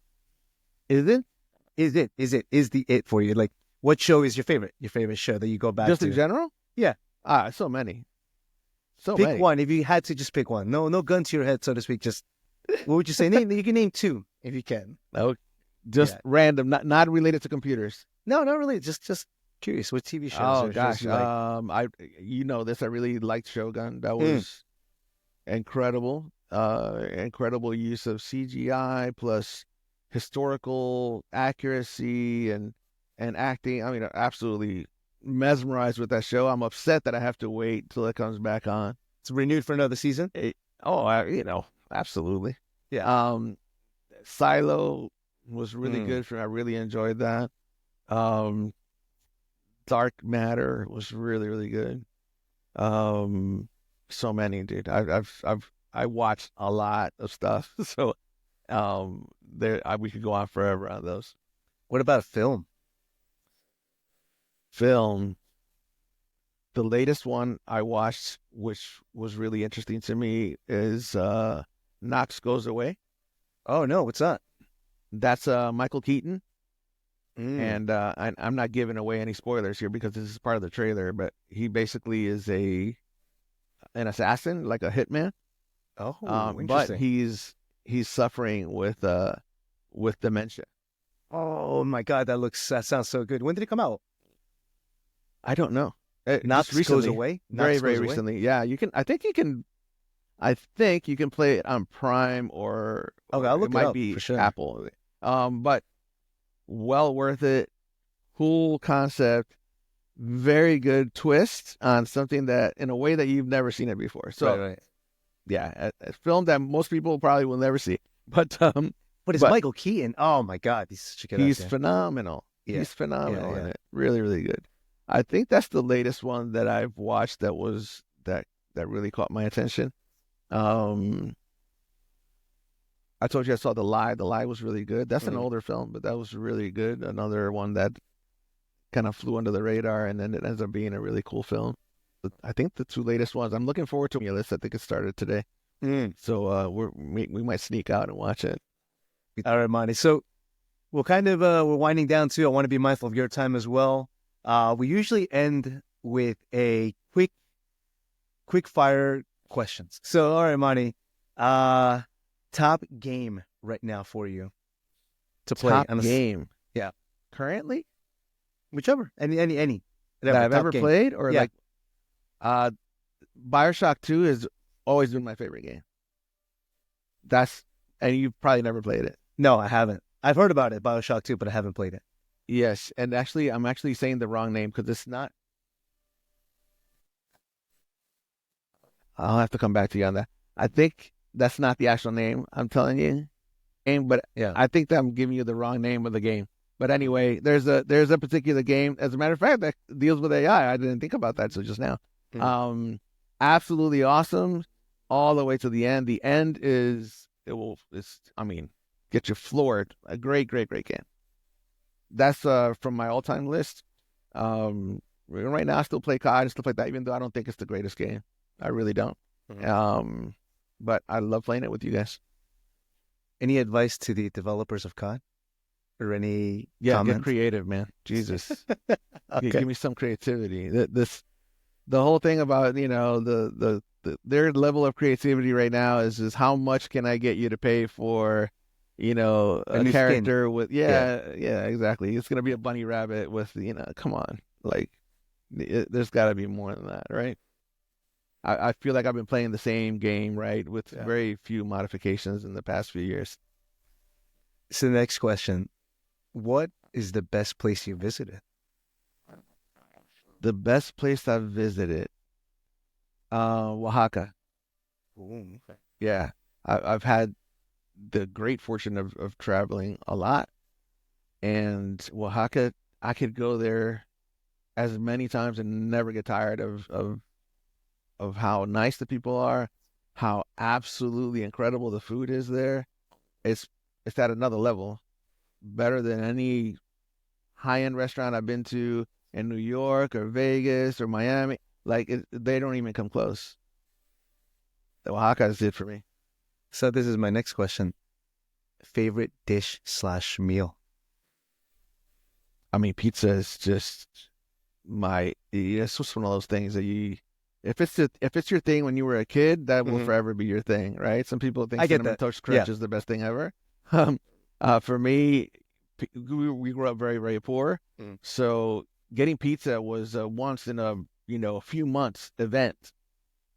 Is the it for you? Like, what show is your favorite show that you go back to? Just in general? Yeah. So many. Pick one if you had to just pick one. No gun to your head, so to speak. Just what would you say? You can name two if you can. No, just random, not related to computers. No, not really. Just curious. What TV shows? Oh gosh, shows this. I really liked Shogun. That was incredible. Incredible use of CGI plus historical accuracy and acting. I mean, absolutely mesmerized with that show. I'm upset that I have to wait till it comes back on. It's renewed for another season. Absolutely. Yeah. Silo was really good for me. I really enjoyed that. Dark Matter was really, really good. So many, dude. I watched a lot of stuff. So we could go on forever on those. What about a film? The latest one I watched, which was really interesting to me, is Knox Goes Away. Oh no, what's that? That's Michael Keaton. And I'm not giving away any spoilers here because this is part of the trailer, but he basically is an assassin, like a hitman. Oh, but he's suffering with dementia. Oh my God, that sounds so good. When did it come out? I don't know. Knox Goes Away. Very recently. Yeah, you can. I think you can play it on Prime or I'll look it might up, be for sure. Apple. But well worth it. Cool concept. Very good twist on something that in a way that you've never seen it before. So right. Yeah, a film that most people probably will never see. But it's Michael Keaton. Oh my God, he's such a good actor. Phenomenal. Yeah. He's phenomenal in it. Really, really good. I think that's the latest one that I've watched that really caught my attention. I told you I saw The Lie. The Lie was really good. That's an older film, but that was really good. Another one that kind of flew under the radar, and then it ends up being a really cool film. But I think the two latest ones. I'm looking forward to my list. I think it started today, so we might sneak out and watch it. All right, Monty. So we're we're winding down too. I want to be mindful of your time as well. We usually end with a quick fire questions. So, all right, Monty, top game right now for you to play. Top game. Yeah. Currently? Whichever. Any. that Whatever. I've Top ever game. played, or Yeah. like uh BioShock 2 has always been my favorite game. And you've probably never played it. No, I haven't. I've heard about it, BioShock 2, but I haven't played it. Yes, and actually, I'm actually saying the wrong name because it's not. I'll have to come back to you on that. I think that's not the actual name. I'm telling you, but Yeah. I think that I'm giving you the wrong name of the game. But anyway, there's a particular game. As a matter of fact, that deals with AI. I didn't think about that till just now. Mhm. Absolutely awesome, all the way to the end. The end get you floored. A great game. That's from my all-time list. Right now I still play COD and stuff like that, even though I don't think it's the greatest game. I really don't. Mhm. But I love playing it with you guys. Any advice to the developers of COD? Or any Get comments? creative, man. Jesus. Okay. Give me some creativity. The whole thing about, their level of creativity right now is how much can I get you to pay for, A a new skin. character with, Yeah. exactly. It's going to be a bunny rabbit with, come on. Like, there's got to be more than that, right? I feel like I've been playing the same game, right, with Yeah. very few modifications in the past few years. So the next question, what is the best place you visited? The best place I've visited, Oaxaca. Ooh, okay. Yeah, I've had the great fortune of traveling a lot, and Oaxaca, I could go there as many times and never get tired of how nice the people are, how absolutely incredible the food is there. It's it's at another level, better than any high-end restaurant I've been to in New York or Vegas or Miami. Like they don't even come close. The Oaxaca is it for me. So this is my next question. Favorite dish / meal? I mean, pizza is just it's just one of those things that if it's your thing when you were a kid, that will Mhm. forever be your thing, right? Some people think I get cinnamon that. toast Yeah. crunch is the best thing ever. For me, we grew up very, very poor, Mm. so getting pizza was a once in a few months event,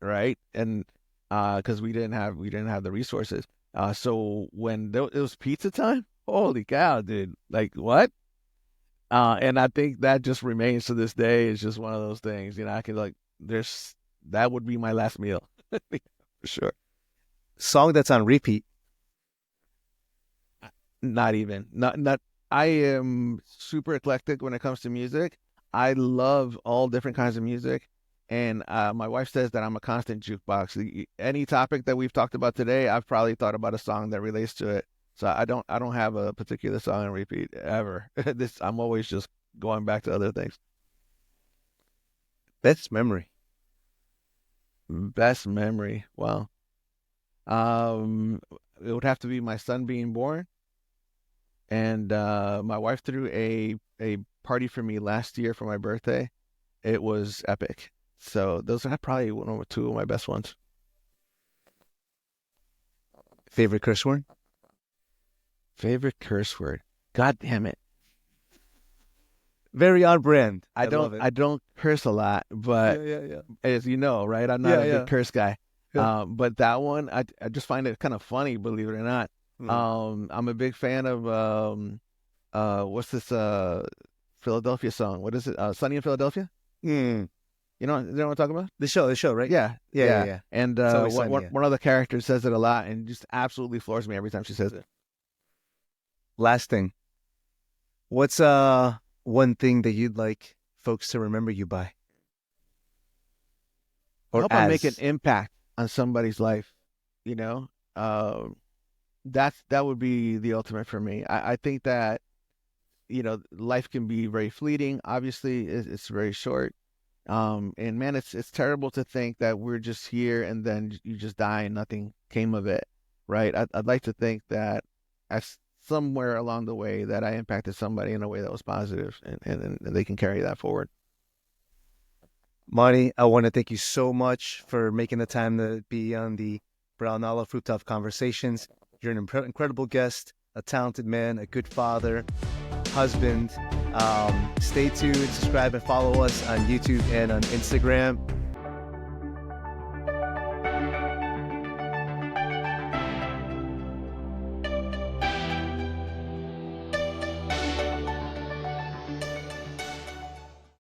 right? And because we didn't have the resources, so when it was pizza time, holy cow, dude! Like what? And I think that just remains to this day. It's just one of those things, I can that would be my last meal for sure. Song that's on repeat. Not even, not. I am super eclectic when it comes to music. I love all different kinds of music, and my wife says that I'm a constant jukebox. Any topic that we've talked about today, I've probably thought about a song that relates to it. So I don't have a particular song on repeat ever. I'm always just going back to other things. Best memory. Best memory. Well, um, it would have to be my son being born, and my wife threw a party for me last year for my birthday. It was epic. So those are probably one or two of my best ones. Favorite curse word? Favorite curse word. God damn it. Very on brand. I love it. don't curse a lot, but Yeah. as you know, right? I'm not a big curse guy. Yeah. But that one, I just find it kind of funny, believe it or not. I'm a big fan of what's this Philadelphia song? What is it? Sunny in Philadelphia? Mm. You know what I'm talking about? The show, right? Yeah. Yeah. And It's always sunny, yeah. one of the characters says it a lot and just absolutely floors me every time she says it. Last thing. What's one thing that you'd like folks to remember you by? I Or hope I make an as? impact on somebody's life, you know? That would be the ultimate for me. I think that, life can be very fleeting. Obviously, it's very short. And man, it's terrible to think that we're just here and then you just die and nothing came of it, right? I'd like to think that somewhere along the way that I impacted somebody in a way that was positive, and they can carry that forward. Monty, I want to thank you so much for making the time to be on the Brown Olive Rooftop Conversations. You're an incredible guest, a talented man, a good father. husband. Stay tuned, subscribe, and follow us on YouTube and on Instagram.